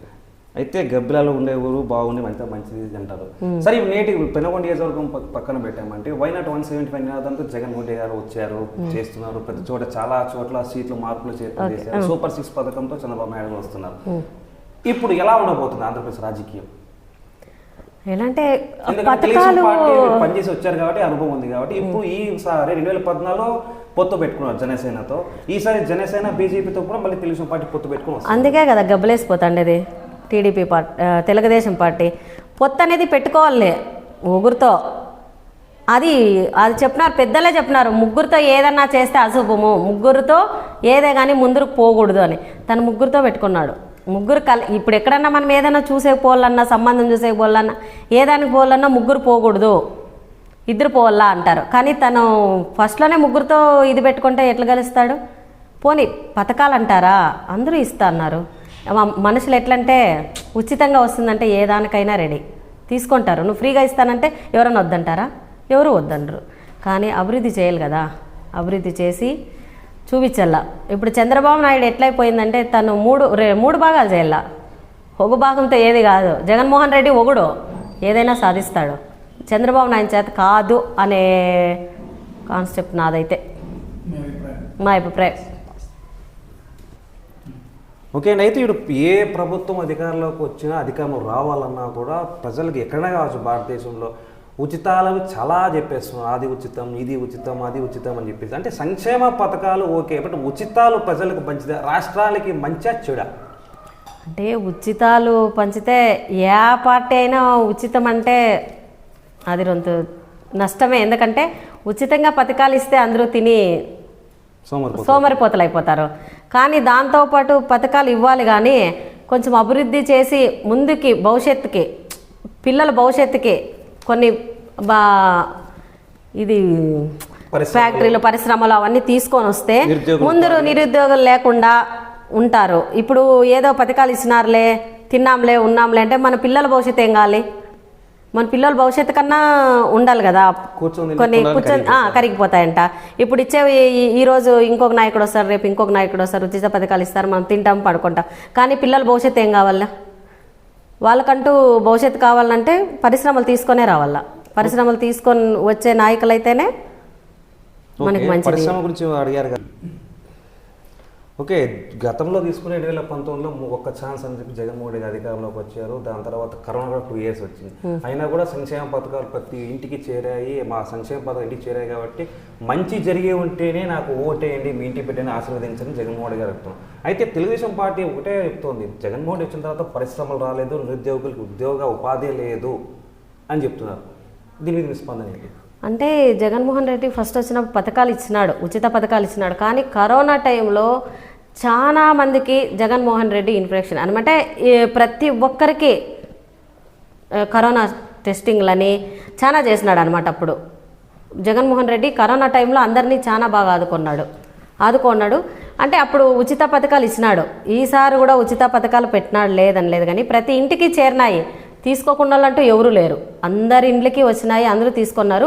అయితే గబ్బిలాలు ఉండే ఊరు బాగుంది, మంచిది అంటారు. సరే, నేటి పెనుగొండ నియోజకవర్గం పక్కన పెట్టామంటే వైనాట్ 175 నినాదంతో జగన్మోహన్ రెడ్డి గారు వచ్చారు, చేస్తున్నారు. ప్రతి చోట చాలా చోట్ల సీట్లు మార్పులు చేశారు. సూపర్ 6 పథకంతో చంద్రబాబు నాయుడు వస్తున్నారు. ఇప్పుడు ఎలా ఉండబోతుంది ఆంధ్రప్రదేశ్ రాజకీయం? ఎలా అంటే పథకాలు పనిచేసి వచ్చారు కాబట్టి అనుభవం ఉంది కాబట్టి ఇప్పుడు ఈసారి 2014లో పొత్తు పెట్టుకున్నారు జనసేనతో. ఈసారి జనసేన బీజేపీతో కూడా మళ్ళీ తెలుగుదేశం పార్టీ పొత్తు పెట్టుకున్నారు. అందుకే కదా గబ్బలేసిపోతాండేది టీడీపీ పార్టీ, తెలుగుదేశం పార్టీ. పొత్తు అనేది పెట్టుకోవాలి ముగ్గురితో. అది చెప్పినారు, పెద్దలే చెప్పినారు, ముగ్గురితో ఏదన్నా చేస్తే అశుభము, ముగ్గురితో ఏదే కానీ ముందుకు పోకూడదు అని. తను ముగ్గురితో పెట్టుకున్నాడు. ముగ్గురు ఇప్పుడు ఎక్కడన్నా మనం ఏదైనా చూసేకపోవాలన్నా, సంబంధం చూసేకపోవాలన్నా, ఏదానికి పోవాలన్నా ముగ్గురు పోకూడదు, ఇద్దరు పోవాలా అంటారు. కానీ తను ఫస్ట్లోనే ముగ్గురితో ఇది పెట్టుకుంటే ఎట్లా గెలుస్తాడు? పోనీ పథకాలు అంటారా, అందరూ ఇస్తా అన్నారు. మనుషులు ఎట్లంటే ఉచితంగా వస్తుందంటే ఏ దానికైనా రెడీ తీసుకుంటారు. నువ్వు ఫ్రీగా ఇస్తానంటే ఎవరైనా వద్దంటారా? ఎవరు వద్దనరు. కానీ అభివృద్ధి చేయాలి కదా, అభివృద్ధి చేసి చూపించల్లా. ఇప్పుడు చంద్రబాబు నాయుడు ఎట్లయిపోయిందంటే తను మూడు భాగాలు చేయాల. ఒక భాగంతో ఏది కాదు. జగన్మోహన్ రెడ్డి ఒకడు ఏదైనా సాధిస్తాడు, చంద్రబాబు నాయుడు చేత కాదు అనే కాన్సెప్ట్ నాదైతే, మా అభిప్రాయం. ఓకే అండి, అయితే ఇప్పుడు ఏ ప్రభుత్వం అధికారంలోకి వచ్చినా, అధికారంలో రావాలన్నా కూడా ప్రజలకు ఎక్కడైనా కావచ్చు భారతదేశంలో ఉచితాలను చాలా చెప్పేస్తున్నారు. అది ఉచితం, ఇది ఉచితం, అది ఉచితం అని చెప్పేసి. అంటే సంక్షేమ పథకాలు ఓకే, బట్ ఉచితాలు ప్రజలకు మంచిదా, రాష్ట్రాలకి మంచిగా చెడా? అంటే ఉచితాలు పంచితే ఏ పార్టీ అయినా ఉచితం అంటే అది రొంత నష్టమే. ఎందుకంటే ఉచితంగా పథకాలు ఇస్తే అందరూ తిని సోమరిపోతలు అయిపోతారు. కానీ దాంతోపాటు పథకాలు ఇవ్వాలి, కానీ కొంచెం అభివృద్ధి చేసి ముందుకి భవిష్యత్తుకి, పిల్లల భవిష్యత్తుకి కొన్ని ఇది ఫ్యాక్టరీలు, పరిశ్రమలు అవన్నీ తీసుకొని వస్తే ముందు నిరుద్యోగులు లేకుండా ఉంటారు. ఇప్పుడు ఏదో పథకాలు ఇచ్చినారులే, తిన్నాంలే, ఉన్నాంలే అంటే మన పిల్లల భవిష్యత్తు ఏం కావాలి? మన పిల్లల భవిష్యత్తు కన్నా ఉండాలి కదా. కొన్ని కూర్చొని కరిగిపోతాయంట. ఇప్పుడు ఇచ్చేవి ఈరోజు ఇంకొక నాయకుడు వస్తారు, రేపు ఇంకొక నాయకుడు వస్తారు, ఉచిత పథకాలు ఇస్తారు, మనం తింటాం, పడుకుంటాం. కానీ పిల్లల భవిష్యత్తు ఏం కావాలా? వాళ్ళకంటూ భవిష్యత్తు కావాలంటే పరిశ్రమలు తీసుకొనే రావాలా. పరిశ్రమలు తీసుకొని వచ్చే నాయకులైతేనే మనకి మంచి. పరిశ్రమ గురించి అడిగారు కదా. ఓకే, గతంలో తీసుకునే 2019లో ఒక్క ఛాన్స్ అని చెప్పి జగన్మోహన్ రెడ్డి అధికారంలోకి వచ్చారు. దాని తర్వాత కరోనా కూడా 2 years వచ్చింది. అయినా కూడా సంక్షేమ పథకాలు ప్రతి ఇంటికి చేరాయి. మా సంక్షేమ పథకం ఇంటికి చేరాయి కాబట్టి మంచి జరిగే ఉంటేనే నాకు ఓటేయండి, మీ ఇంటికి పెట్టని ఆశీర్వదించని జగన్మోహన్ రెడ్డి గారు చెప్తున్నాం. అయితే తెలుగుదేశం పార్టీ ఒకటే చెప్తోంది, జగన్మోహన్ రెడ్డి వచ్చిన తర్వాత పరిశ్రమలు రాలేదు, నిరుద్యోగులకు ఉద్యోగ ఉపాధి లేదు అని చెప్తున్నారు. దీని మీద స్పందన ఏంటి? అంటే జగన్మోహన్ రెడ్డి ఫస్ట్ వచ్చినప్పుడు పథకాలు ఇచ్చినాడు, ఉచిత పథకాలు ఇచ్చినాడు. కానీ కరోనా టైంలో చాలా మందికి జగన్మోహన్ రెడ్డి ఇన్ఫెక్షన్ అనమాట. ప్రతి ఒక్కరికి కరోనా టెస్టింగ్లని చాలా చేసినాడు అనమాట. అప్పుడు జగన్మోహన్ రెడ్డి కరోనా టైంలో అందరినీ చాలా బాగా ఆదుకున్నాడు. అంటే అప్పుడు ఉచిత పథకాలు ఇచ్చినాడు, ఈసారి కూడా ఉచిత పథకాలు పెట్టినాడు లేదని లేదు, కానీ ప్రతి ఇంటికి చేరినాయి. తీసుకోకుండా వాళ్ళంటూ ఎవరు లేరు, అందరి ఇండ్లకి వచ్చినాయి, అందరూ తీసుకున్నారు.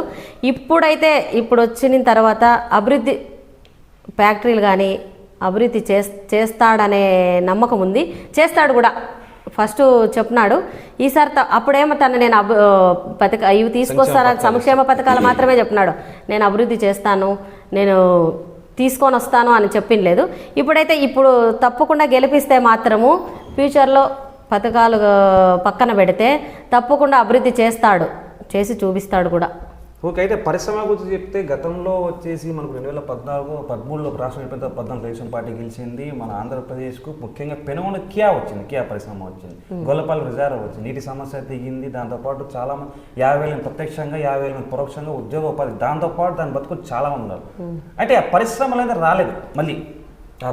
ఇప్పుడైతే ఇప్పుడు వచ్చిన తర్వాత అభివృద్ధి ఫ్యాక్టరీలు కానీ అభివృద్ధి చేస్తాడనే నమ్మకం ఉంది, చేస్తాడు కూడా. ఫస్ట్ చెప్పినాడు ఈసారి అప్పుడేమో నేను ఇవి తీసుకొస్తాను సంక్షేమ పథకాలు మాత్రమే చెప్పినాడు, నేను అభివృద్ధి చేస్తాను, నేను తీసుకొని వస్తాను అని చెప్పిండలేదు. ఇప్పుడైతే ఇప్పుడు తప్పకుండా గెలిపిస్తే మాత్రము ఫ్యూచర్లో పథకాలు పక్కన పెడితే తప్పకుండా అభివృద్ధి చేస్తాడు, చేసి చూపిస్తాడు కూడా. ఓకే, అయితే పరిశ్రమ గురించి చెప్తే గతంలో వచ్చేసి మనకు 2013లో రాష్ట్రం అయిపోయిన 14 తెలుగుదేశం పార్టీ గెలిచింది. మన ఆంధ్రప్రదేశ్కు ముఖ్యంగా పెనుగొండ కియా వచ్చింది, కియా పరిశ్రమ వచ్చింది, గొల్లపల్లి రిజర్వ్ వచ్చింది, నీటి సమస్య తెగింది. దాంతోపాటు చాలామంది 50,000 ప్రత్యక్షంగా 50,000 పరోక్షంగా ఉద్యోగ ఉపాధి, దాంతోపాటు దాని బతుకు చాలామంది ఉన్నారు. అయితే ఆ పరిశ్రమలు అయితే రాలేదు. మళ్ళీ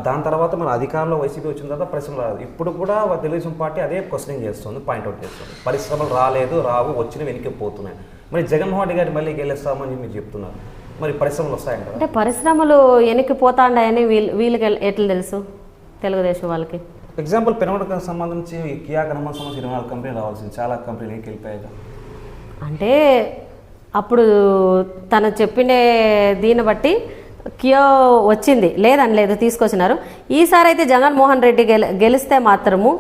దాని తర్వాత మన అధికారంలో వైసీపీ వచ్చిన తర్వాత పరిశ్రమలు రాలేదు. ఇప్పుడు కూడా తెలుగుదేశం పార్టీ అదే క్వశ్చనింగ్ చేస్తుంది, పాయింట్అవుట్ చేస్తుంది, పరిశ్రమలు రాలేదు, రావు, వచ్చిన వెనక్కి పోతున్నాయి. మరి జగన్మోహన్ రెడ్డి గారు మళ్ళీ గెలుస్తామని మీరు చెప్తున్నారు, మరి పరిశ్రమలు వస్తాయంట? అంటే పరిశ్రమలు వెనక్కి పోతాండాయని వీళ్ళకి ఎట్లా తెలుసు తెలుగుదేశం వాళ్ళకి? ఎగ్జాంపుల్ పెనుగొండకు సంబంధించి కియా కనుమల సంబంధించి 24 కంపెనీలు రావాల్సింది, చాలా కంపెనీలు వెళ్ళిపోయాయి. అంటే అప్పుడు తను చెప్పిన దీన్ని బట్టి కియా వచ్చింది, లేదని లేదు, తీసుకొచ్చినారు. ఈసారి అయితే జగన్మోహన్ రెడ్డి గెలిస్తే మాత్రము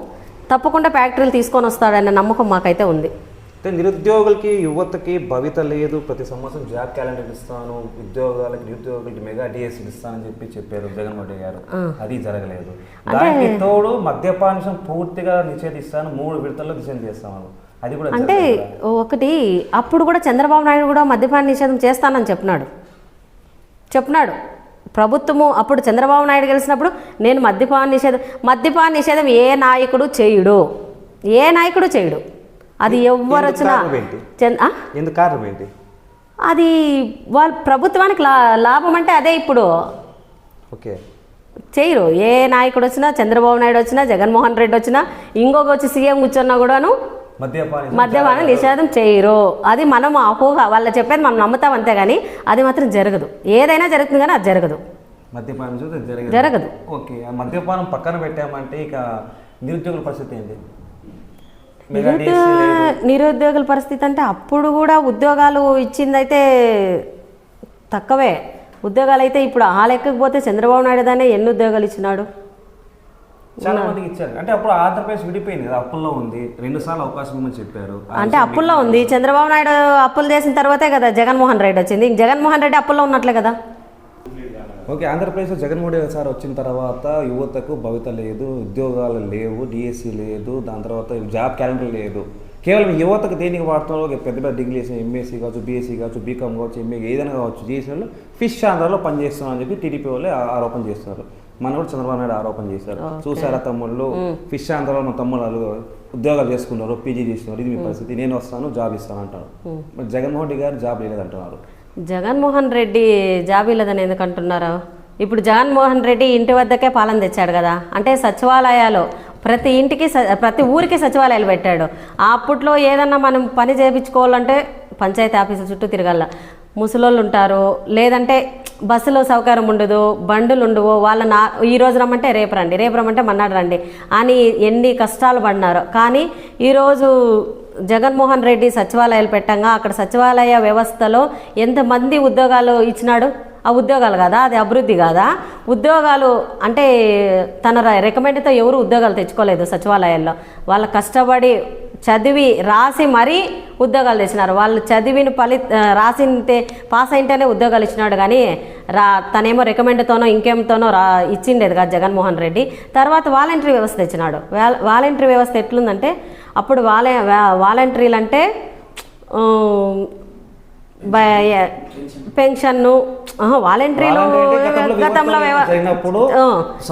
తప్పకుండా ఫ్యాక్టరీలు తీసుకొని వస్తాడనే నమ్మకం మాకైతే ఉంది. అంటే నిరుద్యోగులకి, యువతకి భవిత లేదు, ప్రతి సంవత్సరం జాబ్ క్యాలెండర్ ఇస్తాను, ఉద్యోగాలకి నిరుద్యోగులకి మెగా డిఎస్సీ ఇస్తానని చెప్పారు జగన్మోహన్ రెడ్డి గారు, అది జరగలేదు. దానికి తోడు మద్యపానం పూర్తిగా నిషేధిస్తాను, 3 విడతల్లో నిషేధం చేస్తాను, అది కూడా అంటే ఒకటి. అప్పుడు కూడా చంద్రబాబు నాయుడు కూడా మద్యపాన నిషేధం చేస్తానని చెప్పినాడు ప్రభుత్వము. అప్పుడు చంద్రబాబు నాయుడు గెలిచినప్పుడు నేను మద్యపాన నిషేధం ఏ నాయకుడు చేయడు, అది ఎవరు వచ్చినా. ఎందుకు కారణం ఏంటి? అది వాళ్ళ ప్రభుత్వానికి లాభం అంటే అదే. ఇప్పుడు ఓకే, చేయరు. ఏ నాయకుడు వచ్చినా, చంద్రబాబు నాయుడు వచ్చినా, జగన్మోహన్ రెడ్డి వచ్చినా, ఇంకొక వచ్చి సీఎం కూర్చున్నా కూడాను మద్యపాన నిషేధం చేయరు. అది మనం అపోహ, వాళ్ళు చెప్పేది మనం నమ్ముతాం అంతే, కానీ అది మాత్రం జరగదు. ఏదైనా జరుగుతుంది కానీ అది జరగదు, మద్యపానం జరగదు. ఓకే, మద్యపానం పక్కన పెట్టామంటే ఇక నిరుద్యోగుల పరిస్థితి ఏంటి? నిరుద్యోగుల పరిస్థితి అంటే అప్పుడు కూడా ఉద్యోగాలు ఇచ్చిందైతే తక్కువే. ఉద్యోగాలు అయితే ఇప్పుడు ఆ లెక్కకపోతే చంద్రబాబు నాయుడు దానే ఎన్ని ఉద్యోగాలు ఇచ్చినాడు? చాలా మందికి ఇచ్చారు. అంటే అప్పుడు ఆంధ్రప్రదేశ్ విడిపోయింది కదా, అప్పుల్లో ఉంది, 2 సార్లు అవకాశం ఇవ్వమని చెప్పారు. అంటే అప్పుల్లో ఉంది. చంద్రబాబు నాయుడు అప్పులు చేసిన తర్వాతే కదా జగన్మోహన్ రెడ్డి వచ్చింది. జగన్మోహన్ రెడ్డి అప్పుల్లో ఉన్నట్లే కదా. ఓకే, ఆంధ్రప్రదేశ్లో జగన్మోహన్ రెడ్డి సార్ వచ్చిన తర్వాత యువతకు భవిత లేదు, ఉద్యోగాలు లేవు, డిఎస్సీ లేదు, దాని తర్వాత జాబ్ క్యాలెండర్ లేదు. కేవలం యువతకు దేనికి వాడుతున్నారు? పెద్ద పెద్ద డిగ్రీ చేసిన ఎంఎస్సీ కావచ్చు, బీఎస్సీ కావచ్చు, బీకామ్ కావచ్చు, ఎంఏ ఏదైనా కావచ్చు, చేసిన వాళ్ళు ఫిష్ ఆంధ్రాలో పనిచేస్తున్నారని చెప్పి టీడీపీ వాళ్ళే ఆరోపణ చేస్తున్నారు. మన కూడా చంద్రబాబు నాయుడు ఆరోపణ చేశారు. చూసారా తమ్ముళ్ళు, ఫిష్ ఆంధ్రాలో మన తమ్ముళ్ళు ఉద్యోగాలు చేసుకున్నారు, పీజీ చేస్తున్నారు, ఇది మీ పరిస్థితి, నేను వస్తాను జాబ్ ఇస్తాను అంటారు. మరి జగన్మోహన్ రెడ్డి గారు జాబ్ లేదంటున్నారు. జగన్మోహన్ రెడ్డి జాబ్ లేదని ఎందుకు అంటున్నారు? ఇప్పుడు జగన్మోహన్ రెడ్డి ఇంటి వద్దకే పాలన తెచ్చాడు కదా. అంటే సచివాలయాలు ప్రతి ఇంటికి, ప్రతి ఊరికి సచివాలయాలు పెట్టాడు. అప్పట్లో ఏదన్నా మనం పని చేయించుకోవాలంటే పంచాయతీ ఆఫీసుల చుట్టూ తిరగాల. ముసలోళ్ళు ఉంటారు, లేదంటే బస్సులో సౌకర్యం ఉండదు, బండులు ఉండవు. ఈ రోజు రమ్మంటే రేపు రమ్మంటే మన్నాడు రండి అని ఎన్ని కష్టాలు పడినారో. కానీ ఈరోజు జగన్మోహన్ రెడ్డి సచివాలయాలు పెట్టంగా అక్కడ సచివాలయ వ్యవస్థలో ఎంతమంది ఉద్యోగాలు ఇచ్చినాడు? ఆ ఉద్యోగాలు కాదా? అది అభివృద్ధి కాదా? ఉద్యోగాలు అంటే తన రికమెండ్తో ఎవరు ఉద్యోగాలు తెచ్చుకోలేదు సచివాలయాల్లో. వాళ్ళు కష్టపడి చదివి రాసి మరీ ఉద్యోగాలు తెచ్చినారు. వాళ్ళు చదివిన రాసింటే పాస్ అయింటేనే ఉద్యోగాలు ఇచ్చినాడు, కానీ తనేమో రికమెండ్తోనో ఇంకేంతోనో ఇచ్చిండేది కాదు జగన్మోహన్ రెడ్డి. తర్వాత వాలంటరీ వ్యవస్థ తెచ్చినాడు. వాలంటరీ వ్యవస్థ ఎట్లుందంటే అప్పుడు వాలంటరీలు అంటే పెన్షన్ను వాలంటరీలు గతంలో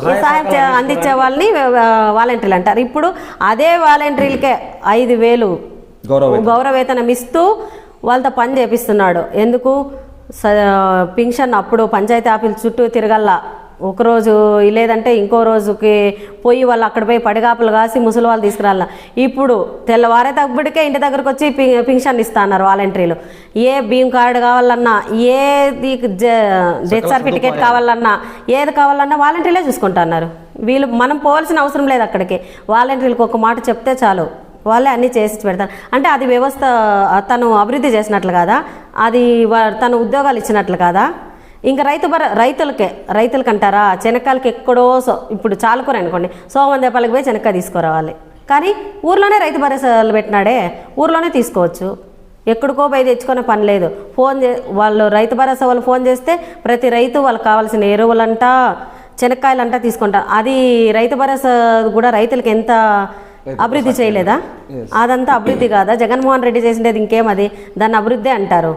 సహాయం అందించే వాళ్ళని వాలంటరీలు అంటారు. ఇప్పుడు అదే వాలంటరీలకే 5,000 గౌరవవేతనం ఇస్తూ వాళ్ళతో పని చేపిస్తున్నాడు. ఎందుకు? పెన్షన్ అప్పుడు పంచాయతీ ఆఫీస్ చుట్టూ తిరగల్లా, ఒకరోజు లేదంటే ఇంకో రోజుకి పోయి వాళ్ళు అక్కడ పోయి పడిగాపులు కాసి ముసలి వాళ్ళు తీసుకురాల. ఇప్పుడు తెల్లవారే తగ్గుడికే ఇంటి దగ్గరకు వచ్చి పింఛన్ ఇస్తా అన్నారు వాలంటీర్లు. ఏ భీమ్ కార్డు కావాలన్నా, ఏది డెత్ సర్టిఫికేట్ కావాలన్నా, ఏది కావాలన్నా వాలంటీర్లే చూసుకుంటున్నారు. వీళ్ళు మనం పోవాల్సిన అవసరం లేదు అక్కడికి. వాలంటీర్లకు ఒక మాట చెప్తే చాలు, వాళ్ళే అన్నీ చేసి పెడతారు. అంటే అది వ్యవస్థ తను అభివృద్ధి చేసినట్లు కాదా, అది తను ఉద్యోగాలు ఇచ్చినట్లు కాదా. ఇంకా రైతులకి అంటారా, శనక్కాయలకి ఎక్కడో ఇప్పుడు చాలుకూర అనుకోండి, సోమందేపాలకి పోయి శనక్కాయ తీసుకురావాలి. కానీ ఊర్లోనే రైతు భరోసాలు పెట్టినాడే, ఊర్లోనే తీసుకోవచ్చు. ఎక్కడికో పోయి తెచ్చుకునే పని లేదు. వాళ్ళు రైతు భరోసా వాళ్ళు ఫోన్ చేస్తే ప్రతి రైతు వాళ్ళకి కావాల్సిన ఎరువులంట, శనక్కాయలంట తీసుకుంటారు. అది రైతు భరోసా కూడా రైతులకి ఎంత అభివృద్ధి చేయలేదా? అదంతా అభివృద్ధి కాదా? జగన్మోహన్ రెడ్డి చేసిండేది ఇంకేమది, దాన్ని అభివృద్ధి అంటారు.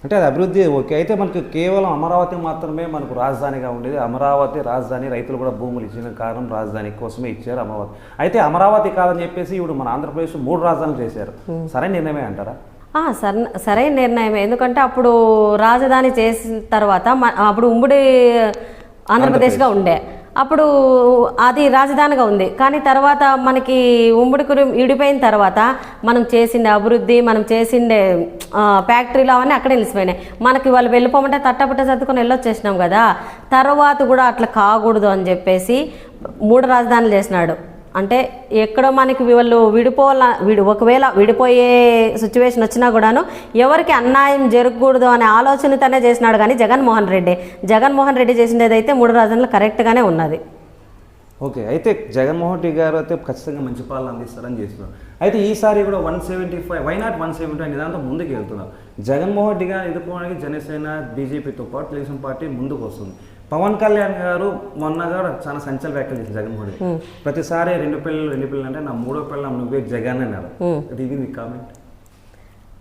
అంటే అది అభివృద్ధి ఓకే. అయితే మనకు కేవలం అమరావతి మాత్రమే మనకు రాజధానిగా ఉండేది. అమరావతి రాజధాని, రైతులు కూడా భూములు ఇచ్చిన కారణం రాజధాని కోసమే ఇచ్చారు అమరావతి. అయితే అమరావతి కాదని చెప్పేసి ఇప్పుడు మన ఆంధ్రప్రదేశ్ 3 రాజధానులు చేశారు. సరైన నిర్ణయమే అంటారా? సరైన నిర్ణయమే. ఎందుకంటే అప్పుడు రాజధాని చేసిన తర్వాత అప్పుడు ఉమ్మడి ఆంధ్రప్రదేశ్గా ఉండే, అప్పుడు అది రాజధానిగా ఉంది. కానీ తర్వాత మనకి ఉమ్మడి విడిపోయిన తర్వాత మనం చేసిండే అభివృద్ధి, మనం చేసిండే ఫ్యాక్టరీలు అవన్నీ అక్కడే నిలిచిపోయినాయి. మనకి వాళ్ళు వెళ్ళిపోమంటే తట్టపట్ట సర్దుకొని వెళ్ళొచ్చేసినాం కదా. తర్వాత కూడా అట్లా కాకూడదు అని చెప్పేసి 3 రాజధానులు చేసినాడు. అంటే ఎక్కడో మనకి వాళ్ళు ఒకవేళ విడిపోయే సిచ్యువేషన్ వచ్చినా కూడాను ఎవరికి అన్యాయం జరగకూడదు అనే ఆలోచనతోనే చేసినాడు. కానీ జగన్మోహన్ రెడ్డి చేసినదైతే 3 రాజధానులు కరెక్ట్గానే ఉన్నది. ఓకే. అయితే జగన్మోహన్ రెడ్డి గారు అయితే ఖచ్చితంగా మంచి పాలన అందిస్తారని చేస్తున్నారు. అయితే ఈసారి కూడా 175 వైనాట్ 175 అనే దాంతో ముందుకు వెళ్తున్నారు. జగన్మోహన్ రెడ్డి గారు ఎదుర్కోవడానికి జనసేన, బీజేపీతో పాటు తెలుగుదేశం పార్టీ ముందుకు వస్తుంది. పవన్ కళ్యాణ్ గారు మొన్నగా చాలా సంచలన వ్యాఖ్యలు చేశారు జగన్మోహన్ రెడ్డి. ప్రతిసారి 2 పిల్లలు అంటే నా 3వ పిల్లలు నువ్వే జగన్ అన్నారు. ఇది మీ కామెంట్?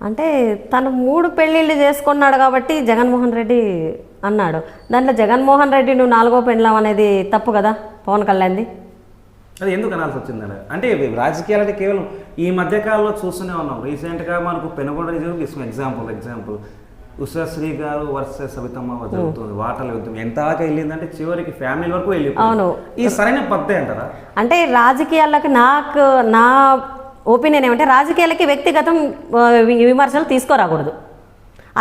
అంటే తను 3 పెళ్ళిళ్ళు చేసుకున్నాడు కాబట్టి జగన్మోహన్ రెడ్డి అన్నాడు. దాంట్లో జగన్మోహన్ రెడ్డి నువ్వు 4వ పెళ్ళాం అనేది తప్పు కదా పవన్ కళ్యాణ్ది. అది ఎందుకు అనాల్సి వచ్చిందండి? అంటే రాజకీయాలు అంటే కేవలం ఈ మధ్యకాలంలో చూస్తూనే ఉన్నాం. రీసెంట్గా మనకు పెనుగొండ ఎగ్జాంపుల్ ఉషశ్రీ గారు వర్సెస్ సవితమ్మ జరుగుతుంది, వాటల యుద్ధం ఎంతగా వెళ్ళిందంటే చివరికి ఫ్యామిలీ వరకు వెళ్ళిపోయింది. ఈ సరైన పద్ధతి అంటారా? అంటే రాజకీయాలకు నా ఒపీనియన్ ఏమంటే రాజకీయాలకి వ్యక్తిగతం విమర్శలు తీసుకురాకూడదు.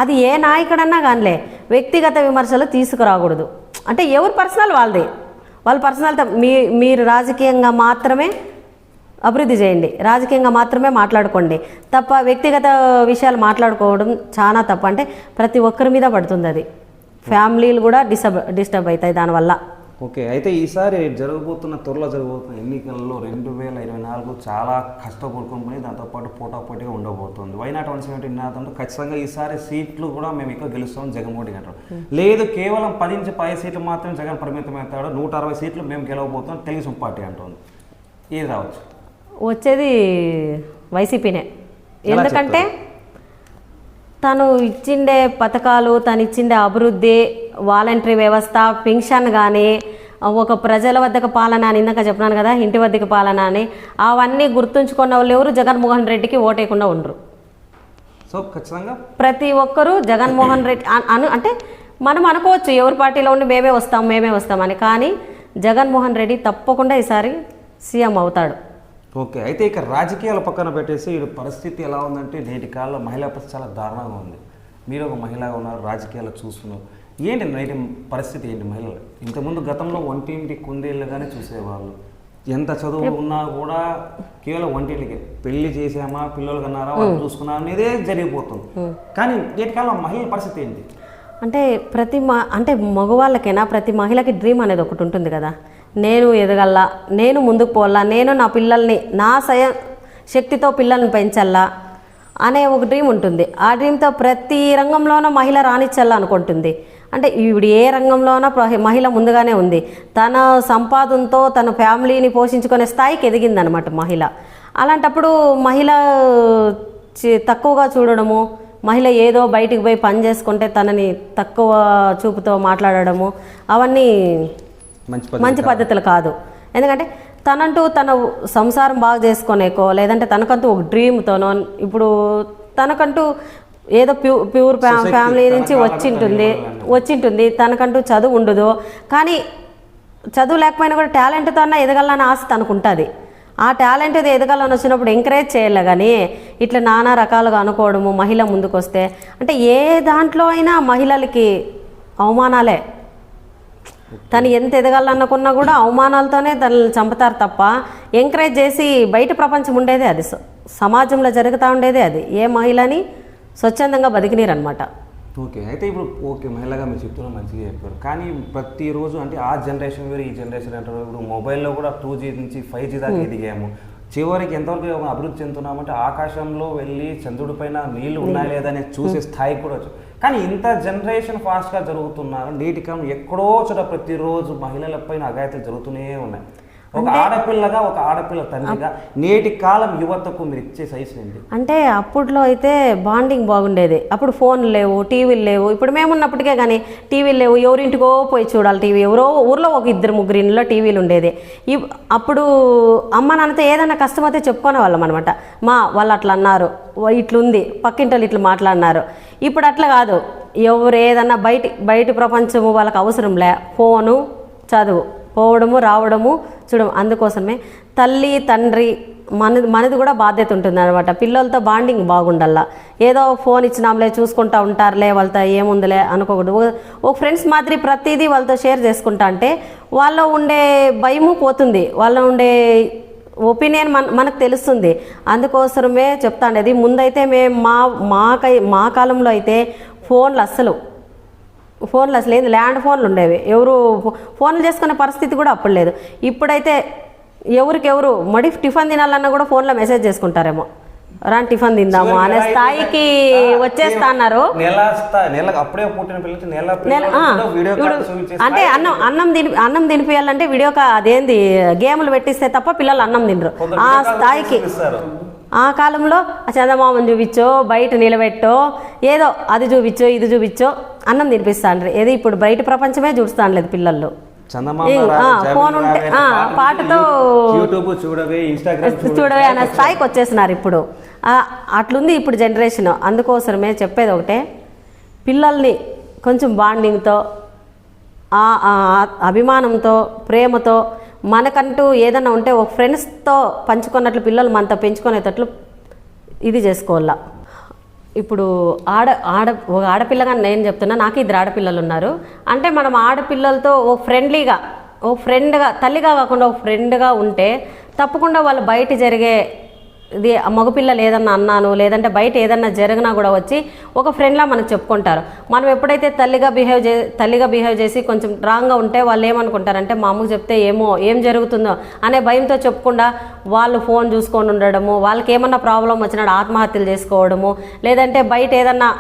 అది ఏ నాయకుడన్నా కానిలే వ్యక్తిగత విమర్శలు తీసుకురాకూడదు. అంటే ఎవరు పర్సనల్ వాళ్ళది, వాళ్ళ పర్సనల్. మీరు రాజకీయంగా మాత్రమే అభివృద్ధి చేయండి, రాజకీయంగా మాత్రమే మాట్లాడుకోండి తప్ప వ్యక్తిగత విషయాలు మాట్లాడుకోవడం చాలా తప్పు. అంటే ప్రతి ఒక్కరి మీద పడుతుంది అది. ఫ్యామిలీలు కూడా డిస్టర్బ్ అవుతాయి దానివల్ల. ఓకే. అయితే ఈసారి త్వరలో జరగబోతున్న ఎన్నికల్లో 2024 చాలా కష్టపడుకుని దాంతోపాటు పోటాపోటీగా ఉండబోతుంది. వైనాట్ 170 నినాదంతో ఖచ్చితంగా ఈసారి సీట్లు కూడా మేము ఎక్కువ గెలుస్తాం జగన్మోహన్ రెడ్డి అంటారు. లేదు కేవలం 10 నుంచి 15 సీట్లు మాత్రమే జగన్ పరిమితం అవుతాడు, 160 సీట్లు మేము గెలవబోతున్నాం తెలుగుదేశం పార్టీ అంటుంది. ఏది రావచ్చు? వచ్చేది వైసీపీనే. ఎందుకంటే తను ఇచ్చిండే పథకాలు, తను ఇచ్చిండే అభివృద్ధి, వాలంటరీ వ్యవస్థ, పెన్షన్ కానీ, ఒక ప్రజల వద్దకు పాలన అని ఇందాక చెప్పినాను కదా, ఇంటి వద్దకు పాలన అని, అవన్నీ గుర్తుంచుకున్న వాళ్ళు ఎవరు జగన్మోహన్ రెడ్డికి ఓటేయకుండా ఉండరు. సో ఖచ్చితంగా ప్రతి ఒక్కరూ జగన్మోహన్ రెడ్డి అంటే మనం అనుకోవచ్చు ఎవరి పార్టీలో ఉండి మేమే వస్తామని, కానీ జగన్మోహన్ రెడ్డి తప్పకుండా ఈసారి సీఎం అవుతాడు. ఓకే. అయితే ఇక రాజకీయాల పక్కన పెట్టేసి ఈ పరిస్థితి ఎలా ఉందంటే నేటి కాలంలో మహిళా పరిస్థితి చాలా దారుణంగా ఉంది. మీరు ఒక మహిళగా ఉన్నారు, రాజకీయాల్లో చూస్తున్నారు. ఏంటి నేటి పరిస్థితి ఏంటి మహిళలు? ఇంతకుముందు గతంలో వంటింటి కుందేళ్ళుగానే చూసేవాళ్ళు. ఎంత చదువు ఉన్నా కూడా కేవలం వంటింటికి పెళ్లి చేసామా, పిల్లలు కన్నారా, వాళ్ళు చూసుకున్నా అనేదే జరిగిపోతుంది. కానీ నేటి కాలంలో మహిళల పరిస్థితి ఏంటి? అంటే మగవాళ్ళకైనా ప్రతి మహిళకి డ్రీమ్ అనేది ఒకటి ఉంటుంది కదా. నేను ఎదగల్లా, నేను ముందుకు పోవాలా, నేను నా పిల్లల్ని నా శక్తితో పిల్లల్ని పెంచల్లా అనే ఒక డ్రీమ్ ఉంటుంది. ఆ డ్రీమ్తో ప్రతి రంగంలోనూ మహిళ రాణించాలా అనుకుంటుంది. అంటే ఇప్పుడు ఏ రంగంలోనూ మహిళ ముందుగానే ఉంది. తన సంపాదనతో తన ఫ్యామిలీని పోషించుకునే స్థాయికి ఎదిగిందనమాట మహిళ. అలాంటప్పుడు మహిళ తక్కువగా చూడడము, మహిళ ఏదో బయటికి పోయి పని చేసుకుంటే తనని తక్కువ చూపుతో మాట్లాడడము అవన్నీ మంచి పద్ధతులు కాదు. ఎందుకంటే తనంటూ తన సంసారం బాగా చేసుకునేకో, లేదంటే తనకంటూ ఒక డ్రీమ్తోనో, ఇప్పుడు తనకంటూ ఏదో ప్యూర్ ఫ్యామిలీ నుంచి వచ్చింటుంది తనకంటూ చదువు ఉండదు. కానీ చదువు లేకపోయినా కూడా టాలెంట్తో అన్నా ఎదగాలని ఆశ తనకు ఉంటుంది. ఆ టాలెంట్ ఎదగాలని వచ్చినప్పుడు ఎంకరేజ్ చేయాలి. కానీ ఇట్లా నానా రకాలుగా అనుకోవడము, మహిళ ముందుకు వస్తే అంటే ఏ దాంట్లో అయినా మహిళలకి అవమానాలే. తను ఎంత ఎదగాలనుకున్నా కూడా అవమానాలతోనే తనని చంపుతారు తప్ప ఎంకరేజ్ చేసి బయట ప్రపంచం ఉండేదే అది, సమాజంలో జరుగుతూ ఉండేదే అది. ఏ మహిళని స్వచ్ఛందంగా బతికినీరనమాట. ఓకే, అయితే ఇప్పుడు ఓకే మహిళగా మీరు చెప్తున్నా మంచిగా చెప్పారు. కానీ ప్రతిరోజు అంటే ఆ జనరేషన్ వేరు ఈ జనరేషన్ అంటారు. ఇప్పుడు మొబైల్లో కూడా 2G నుంచి 5G దాకా ఎదిగాము. చివరికి ఎంతవరకు అభివృద్ధి చెందుతున్నామంటే ఆకాశంలో వెళ్ళి చంద్రుడి పైన నీళ్లు ఉన్నాయా లేదా అనేది చూసే స్థాయికి కూడా వచ్చు. కానీ ఇంత జనరేషన్ ఫాస్ట్గా జరుగుతున్నారు. నేటి కాలం ఎక్కడో చోట ప్రతిరోజు మహిళల పైన అఘాయిత్యాలు జరుగుతూనే ఉన్నాయి. ఒక ఆడపిల్లగా ఒక ఆడపిల్ల తండ్రిగా నేటి కాలం యువతకు మీరు ఇచ్చే సజెషన్ ఏంటి? అంటే అప్పట్లో అయితే బాండింగ్ బాగుండేది. అప్పుడు ఫోన్లు లేవు, టీవీలు లేవు. ఇప్పుడు మేమున్నప్పటికే కానీ టీవీలు లేవు. ఎవరింటికో పోయి చూడాలి టీవీ. ఎవరో ఊర్లో ఒక 2-3 ఇంట్లో టీవీలు ఉండేది. అప్పుడు అమ్మ నాన్నతో ఏదైనా కష్టం అయితే చెప్పుకునే వాళ్ళం అనమాట. వాళ్ళు అట్లా అన్నారు, ఇట్లుంది, పక్కింటోళ్ళు ఇట్లా మాట్లాడినారు. ఇప్పుడు అట్లా కాదు. ఎవరు ఏదన్నా బయట ప్రపంచము వాళ్ళకి అవసరంలే. ఫోను, చదువు, పోవడము రావడము చూడడం. అందుకోసమే తల్లి తండ్రి మనది కూడా బాధ్యత ఉంటుంది అనమాట. పిల్లలతో బాండింగ్ బాగుండాల. ఏదో ఫోన్ ఇచ్చినాంలే చూసుకుంటా ఉంటారులే వాళ్ళతో ఏముందిలే అనుకోకూడదు. ఒక ఫ్రెండ్స్ మాదిరి ప్రతిదీ వాళ్ళతో షేర్ చేసుకుంటా అంటే వాళ్ళలో ఉండే భయము పోతుంది, వాళ్ళలో ఉండే ఒపీనియన్ మనకు తెలుస్తుంది. అందుకోసమే చెప్తాండేది. ముందైతే మేము మా కాలంలో అయితే ఫోన్లు అసలు ఏంది, ల్యాండ్ ఫోన్లు ఉండేవి. ఎవరు ఫోన్లు చేసుకునే పరిస్థితి కూడా అప్పుడు లేదు. ఇప్పుడైతే ఎవరికెవరు టిఫిన్ తినాలన్నా కూడా ఫోన్లో మెసేజ్ చేసుకుంటారేమో, రాని టిఫిన్ తిందాము అనే స్థాయికి వచ్చేస్తా అన్నారు. అంటే అన్నం తినిపియాలంటే అదేంది గేములు పెట్టిస్తే తప్ప పిల్లలు అన్నం తినరు. ఆ స్థాయికి ఆ కాలంలో చందమామని చూపించో, బయట నిలబెట్టో, ఏదో అది చూపించో ఇది చూపించో అన్నం తినిపిస్తాండ్రు. ఏదో ఇప్పుడు బయట ప్రపంచమే చూస్తాండలేదు పిల్లలు. ఫోన్ ఉంటే పాటతో చూడవే అనే స్థాయికి వచ్చేసినారు ఇప్పుడు. అట్లుంది ఇప్పుడు జనరేషన్. అందుకోసమే చెప్పేది ఒకటే, పిల్లల్ని కొంచెం బాండింగ్తో, అభిమానంతో, ప్రేమతో, మనకంటూ ఏదైనా ఉంటే ఒక ఫ్రెండ్స్తో పంచుకున్నట్లు పిల్లలు మనతో పెంచుకునేటట్లు ఇది చేసుకోవాల. ఇప్పుడు ఒక ఆడపిల్లగా నేను చెప్తున్నా, నాకు 2 ఆడపిల్లలు ఉన్నారు. అంటే మనం ఆడపిల్లలతో ఓ ఫ్రెండ్గా తల్లిగా కాకుండా ఒక ఫ్రెండ్గా ఉంటే తప్పకుండా వాళ్ళు బయట జరిగే ఇది మగపిల్లలు ఏదన్నా అన్నాను లేదంటే బయట ఏదన్నా జరిగినా కూడా వచ్చి ఒక ఫ్రెండ్లా మనకు చెప్పుకుంటారు. మనం ఎప్పుడైతే తల్లిగా బిహేవ్ చేసి కొంచెం రాంగ్గా ఉంటే వాళ్ళు ఏమనుకుంటారంటే మా అమ్మకు చెప్తే ఏం జరుగుతుందో అనే భయంతో చెప్పకుండా వాళ్ళు ఫోన్ చూసుకొని ఉండడము, వాళ్ళకి ఏమన్నా ప్రాబ్లం వచ్చినప్పుడు ఆత్మహత్యలు చేసుకోవడము, లేదంటే బయట ఏదన్నా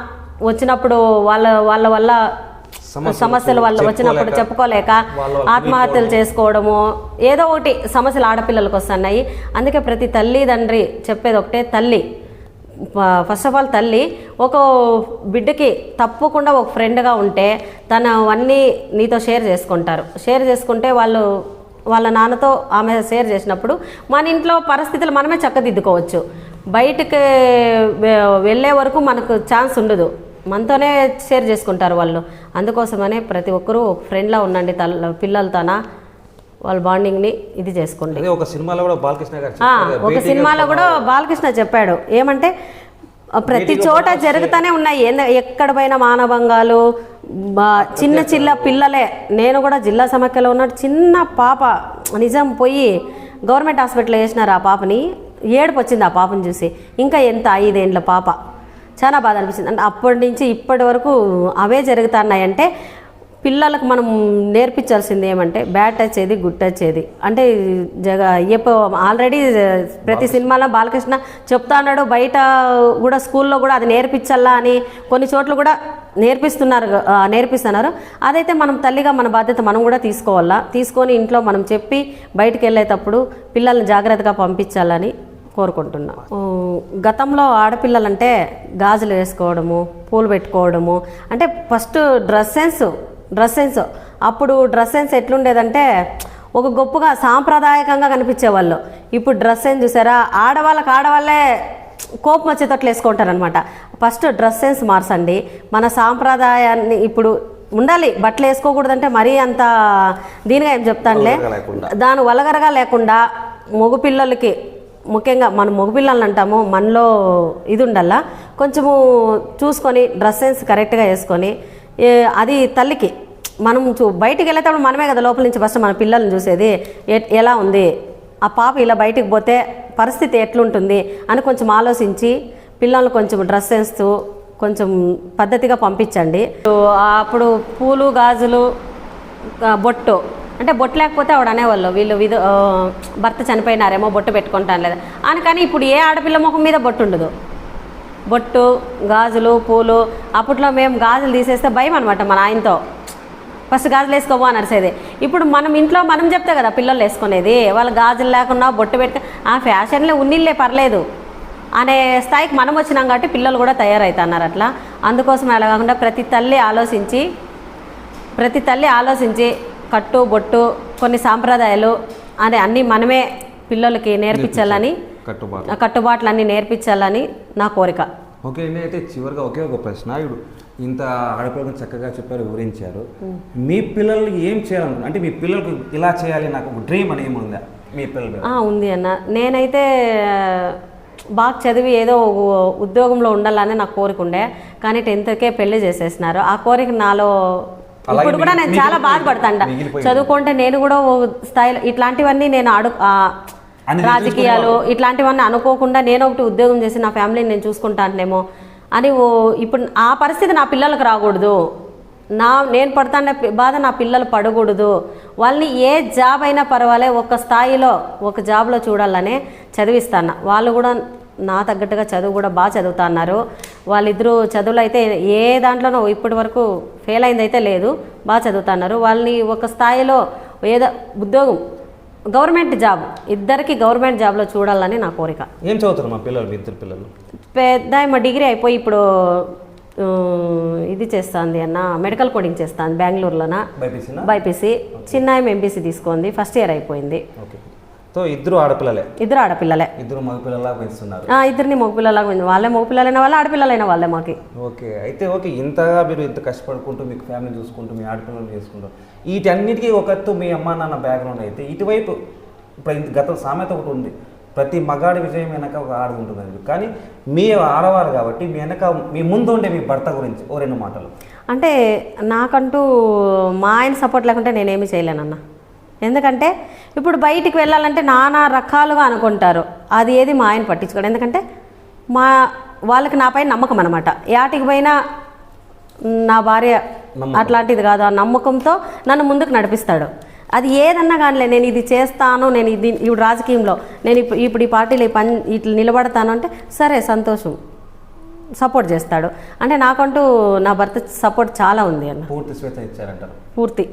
వచ్చినప్పుడు వాళ్ళ వల్ల సమస్యలు వాళ్ళు వచ్చినప్పుడు చెప్పుకోలేక ఆత్మహత్యలు చేసుకోవడము, ఏదో ఒకటి సమస్యలు ఆడపిల్లలకు వస్తున్నాయి. అందుకే ప్రతి తల్లిదండ్రి చెప్పేది ఒకటే, ఫస్ట్ ఆఫ్ ఆల్ తల్లి ఒక బిడ్డకి తప్పకుండా ఒక ఫ్రెండ్గా ఉంటే అన్నీ నీతో షేర్ చేసుకుంటారు. షేర్ చేసుకుంటే వాళ్ళ నాన్నతో ఆమె షేర్ చేసినప్పుడు మన ఇంట్లో పరిస్థితులు మనమే చక్కదిద్దుకోవచ్చు. బయటకు వెళ్ళే వరకు మనకు ఛాన్స్ ఉండదు, మనతోనే షేర్ చేసుకుంటారు వాళ్ళు. అందుకోసమనే ప్రతి ఒక్కరూ ఫ్రెండ్లా ఉండండి. పిల్లలతోన వాళ్ళ బాండింగ్ని ఇది చేసుకోండి. ఒక సినిమాలో కూడా బాలకృష్ణ చెప్పాడు ఏమంటే, ప్రతి చోట జరుగుతూనే ఉన్నాయి. ఎక్కడ పైన మానభంగాలు, చిన్న పిల్లలే. నేను కూడా జిల్లా సమాఖ్యలో ఉన్న చిన్న పాప నిజం పోయి గవర్నమెంట్ హాస్పిటల్లో వేసినారు. ఆ పాపని ఏడుపు వచ్చింది ఆ పాపని చూసి. ఇంకా ఎంత 5 ఏండ్ల పాప. చాలా బాధ అనిపించింది. అంటే అప్పటి నుంచి ఇప్పటి వరకు అవే జరుగుతున్నాయంటే పిల్లలకు మనం నేర్పించాల్సింది ఏమంటే బ్యాడ్ టచ్ ఏది, గుడ్ టచ్ ఏది అంటే ఆల్రెడీ ప్రతి సినిమాలో బాలకృష్ణ చెప్తా అన్నాడు. బయట కూడా స్కూల్లో కూడా అది నేర్పించాలా అని కొన్ని చోట్ల కూడా నేర్పిస్తున్నారు. అదైతే మనం తల్లిగా మన బాధ్యత మనం కూడా తీసుకొని ఇంట్లో మనం చెప్పి బయటికి వెళ్ళేటప్పుడు పిల్లల్ని జాగ్రత్తగా పంపించాలని కోరుకుంటున్నా. గతంలో ఆడపిల్లలంటే గాజులు వేసుకోవడము, పూలు పెట్టుకోవడము, అంటే ఫస్ట్ డ్రెస్ సెన్స్ అప్పుడు డ్రెస్ సెన్స్ ఎట్లుండేదంటే ఒక గొప్పగా సాంప్రదాయకంగా కనిపించేవాళ్ళు. ఇప్పుడు డ్రెస్ సెన్స్ చూసారా, ఆడవాళ్ళే కోపం వచ్చేటట్లు వేసుకుంటారనమాట. ఫస్ట్ డ్రెస్ సెన్స్ మార్చండి. మన సాంప్రదాయాన్ని ఇప్పుడు ఉండాలి, బట్టలు వేసుకోకూడదంటే మరీ అంత దీనిగా ఏం చెప్తానులే, దాని వలగరగా లేకుండా మగపిల్లలకి ముఖ్యంగా మనం మగపిల్లలు అంటాము, మనలో ఇది ఉండాలా, కొంచెము చూసుకొని డ్రెస్ సెన్స్ కరెక్ట్గా వేసుకొని అది తల్లికి మనం బయటికి వెళ్ళేటప్పుడు మనమే కదా లోపల నుంచి ఫస్ట్ మన పిల్లల్ని చూసేది, ఎలా ఉంది ఆ పాప ఇలా బయటికి పోతే పరిస్థితి ఎట్లుంటుంది అని కొంచెం ఆలోచించి పిల్లల్ని కొంచెం డ్రెస్ వేస్తూ కొంచెం పద్ధతిగా పంపించండి. అప్పుడు పూలు గాజులు బొట్టు అంటే బొట్టు లేకపోతే ఆవిడ అనేవాళ్ళు వీళ్ళు భర్త చనిపోయినారేమో బొట్టు పెట్టుకుంటాను లేదా అని. కానీ ఇప్పుడు ఏ ఆడపిల్ల ముఖం మీద బొట్టు ఉండదు. బొట్టు గాజులు పూలు, అప్పట్లో మేము గాజులు తీసేస్తే భయం అనమాట మా ఆయనతో, ఫస్ట్ గాజులు వేసుకోబో అని అరిసేది. ఇప్పుడు మనం ఇంట్లో మనం చెప్తే కదా పిల్లలు వేసుకునేది, వాళ్ళు గాజులు లేకుండా బొట్టు పెట్టుకు ఆ ఫ్యాషన్లో ఉన్నిళ్ళే పర్లేదు అనే స్థాయికి మనం వచ్చినాం కాబట్టి పిల్లలు కూడా తయారవుతున్నారు అట్లా. అందుకోసం అలా కాకుండా ప్రతి తల్లి ఆలోచించి కట్టు బొట్టు కొన్ని సాంప్రదాయాలు అని అన్నీ మనమే పిల్లలకి నేర్పించాలని, కట్టుబాట్లు అన్నీ నేర్పించాలని నా కోరిక. ఓకే అండి. అయితే చివరిగా ఒకే ఒక ప్రశ్న, ఇప్పుడు ఇంత ఆడపిల్లలు చక్కగా చెప్పారు, వివరించారు. మీ పిల్లలు ఏం చేయాలనుకుంటున్నారు? అంటే మీ పిల్లలకు ఇలా చేయాలి నాకు ఒక డ్రీమ్ అని ఏముందా మీ పిల్లలు? ఉంది అన్న. నేనైతే బాగా చదివి ఏదో ఉద్యోగంలో ఉండాలని నాకు కోరిక ఉండే, కానీ 10కే పెళ్లి చేసేసినారు. ఆ కోరిక నాలో ఇప్పుడు కూడా నేను చాలా బాధపడతాండ. చదువుకుంటే నేను కూడా స్థాయిలో ఇట్లాంటివన్నీ నేను రాజకీయాలు ఇట్లాంటివన్నీ అనుకోకుండా నేను ఒకటి ఉద్యోగం చేసి నా ఫ్యామిలీని నేను చూసుకుంటానేమో అని ఇప్పుడు ఆ పరిస్థితి నా పిల్లలకు రాకూడదు. నేను పడుతున్న బాధ నా పిల్లలు పడకూడదు. వాళ్ళని ఏ జాబ్ అయినా పర్వాలే ఒక స్థాయిలో ఒక జాబ్లో చూడాలనే చదివిస్తాను. వాళ్ళు కూడా నా తగ్గట్టుగా చదువు కూడా బాగా చదువుతున్నారు. వాళ్ళిద్దరూ చదువులు అయితే ఏ దాంట్లోనో ఇప్పటి వరకు ఫెయిల్ అయిందైతే లేదు, బాగా చదువుతున్నారు. వాళ్ళని ఒక స్థాయిలో ఏదో ఉద్యోగం గవర్నమెంట్ జాబ్, ఇద్దరికి గవర్నమెంట్ జాబ్లో చూడాలని నా కోరిక. ఏం చదువుతారు మా పిల్లలు? ఇద్దరు పిల్లలు పెద్ద మా డిగ్రీ అయిపోయి ఇప్పుడు ఇది చేస్తుంది అన్న, మెడికల్ కోడింగ్ చేస్తాను బెంగళూరులోన బైపీసీ. చిన్న ఎంపీసీ తీసుకుంది, ఫస్ట్ ఇయర్ అయిపోయింది. ఇద్దరు ఆడపిల్లలే? ఇద్దరు ఆడపిల్లలే. ఇద్దరు మగపిల్లలాగా పెంచుతున్నారు? ఇద్దరిని మగపిల్లలాగా పెంచు, వాళ్ళే మగపిల్లలైన వాళ్ళే ఆడపిల్లలైన వాళ్ళే మాకి. ఓకే. అయితే ఇంతగా మీరు ఇంత కష్టపడుకుంటూ మీకు ఫ్యామిలీ చూసుకుంటూ మీ ఆడపిల్లలు చేసుకుంటారు, వీటన్నిటికీ ఒకత్తు మీ అమ్మ నాన్న బ్యాక్గ్రౌండ్ అయితే ఇటువైపు ఇప్పుడు గత సామెత ఒకటి ఉంది, ప్రతి మగాడి విజయం వెనక ఒక ఆడ ఉంటుందని. కానీ మీ ఆడవారు కాబట్టి మీ వెనక మీ ముందు ఉండే మీ భర్త గురించి ఓ 2 మాటలు. అంటే నాకంటూ మా ఆయన సపోర్ట్ లేకుంటే నేనేమీ చేయలేనన్న. ఎందుకంటే ఇప్పుడు బయటికి వెళ్ళాలంటే నానా రకాలుగా అనుకుంటారు, అది ఏది మా ఆయన పట్టించుకోడు. ఎందుకంటే వాళ్ళకి నాపై నమ్మకం అనమాట. యాటికి పోయినా నా భార్య అట్లాంటిది కాదు, ఆ నమ్మకంతో నన్ను ముందుకు నడిపిస్తాడు. అది ఏదన్నా కానీ నేను ఇది చేస్తాను, నేను ఇది ఇప్పుడు రాజకీయంలో నేను ఇప్పుడు ఈ పార్టీలో ఇట్లా నిలబడతాను అంటే సరే సంతోషం, సపోర్ట్ చేస్తాడు. అంటే నాకంటూ నా భర్త సపోర్ట్ చాలా ఉంది అన్న. పూర్తి స్వేచ్ఛ ఇచ్చారంటారు? పూర్తి.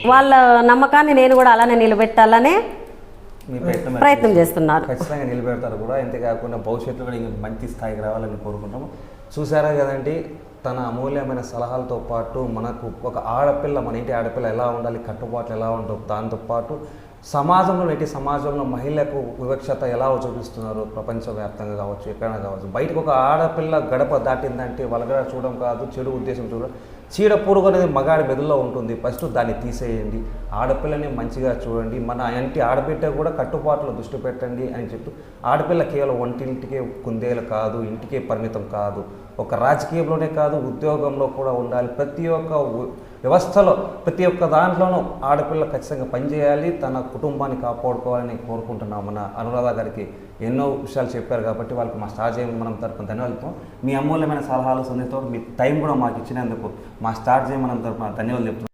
వాళ్ళ నమ్మకాన్ని నేను కూడా అలానే నిలబెట్టాలనే ప్రయత్నం చేస్తున్నారు. ఖచ్చితంగా నిలబెడతారు కూడా. అంతేకాకుండా భవిష్యత్తులో కూడా ఇంకా మంచి స్థాయికి రావాలని కోరుకుంటాము. చూసారా కదండి, తన అమూల్యమైన సలహాలతో పాటు మనకు ఒక ఆడపిల్ల, మన ఇంటి ఆడపిల్ల ఎలా ఉండాలి, కట్టుబాట్లు ఎలా ఉండవు, దాంతోపాటు సమాజంలో నేటి సమాజంలో మహిళలకు వివక్షత ఎలా చూపిస్తున్నారు, ప్రపంచవ్యాప్తంగా కావచ్చు ఎక్కడైనా కావచ్చు, బయటకు ఒక ఆడపిల్ల గడప దాటిందంటే వలగడ చూడడం కాదు, చెడు ఉద్దేశం చూడడం, చీడ పురుగు అనేది మగాడి మెదడులో ఉంటుంది. ఫస్ట్ దాన్ని తీసేయండి, ఆడపిల్లని మంచిగా చూడండి, మన ఇంటి ఆడబిడ్డ కూడా కట్టుబాట్లు దృష్టి పెట్టండి అని చెప్పి, ఆడపిల్ల కేవలం వంటింటికే కుందేలు కాదు, ఇంటికే పరిమితం కాదు, ఒక రాజకీయంలోనే కాదు ఉద్యోగంలో కూడా ఉండాలి. ప్రతి ఒక్క వ్యవస్థలో ప్రతి ఒక్క దాంట్లోనూ ఆడపిల్ల ఖచ్చితంగా పనిచేయాలి, తన కుటుంబాన్ని కాపాడుకోవాలని కోరుకుంటున్నాం. మన అనురాధ గారికి ఎన్నో విషయాలు చెప్పారు కాబట్టి వాళ్ళకి మా స్టార్ జేఎం మనం తరపున ధన్యవాదాలు. మీ అమూల్యమైన సలహాలు సందేశంతో మీ టైం కూడా మాకు ఇచ్చినందుకు మా స్టార్ జేఎం మనం తరపున ధన్యవాదాలు చెప్తున్నాం.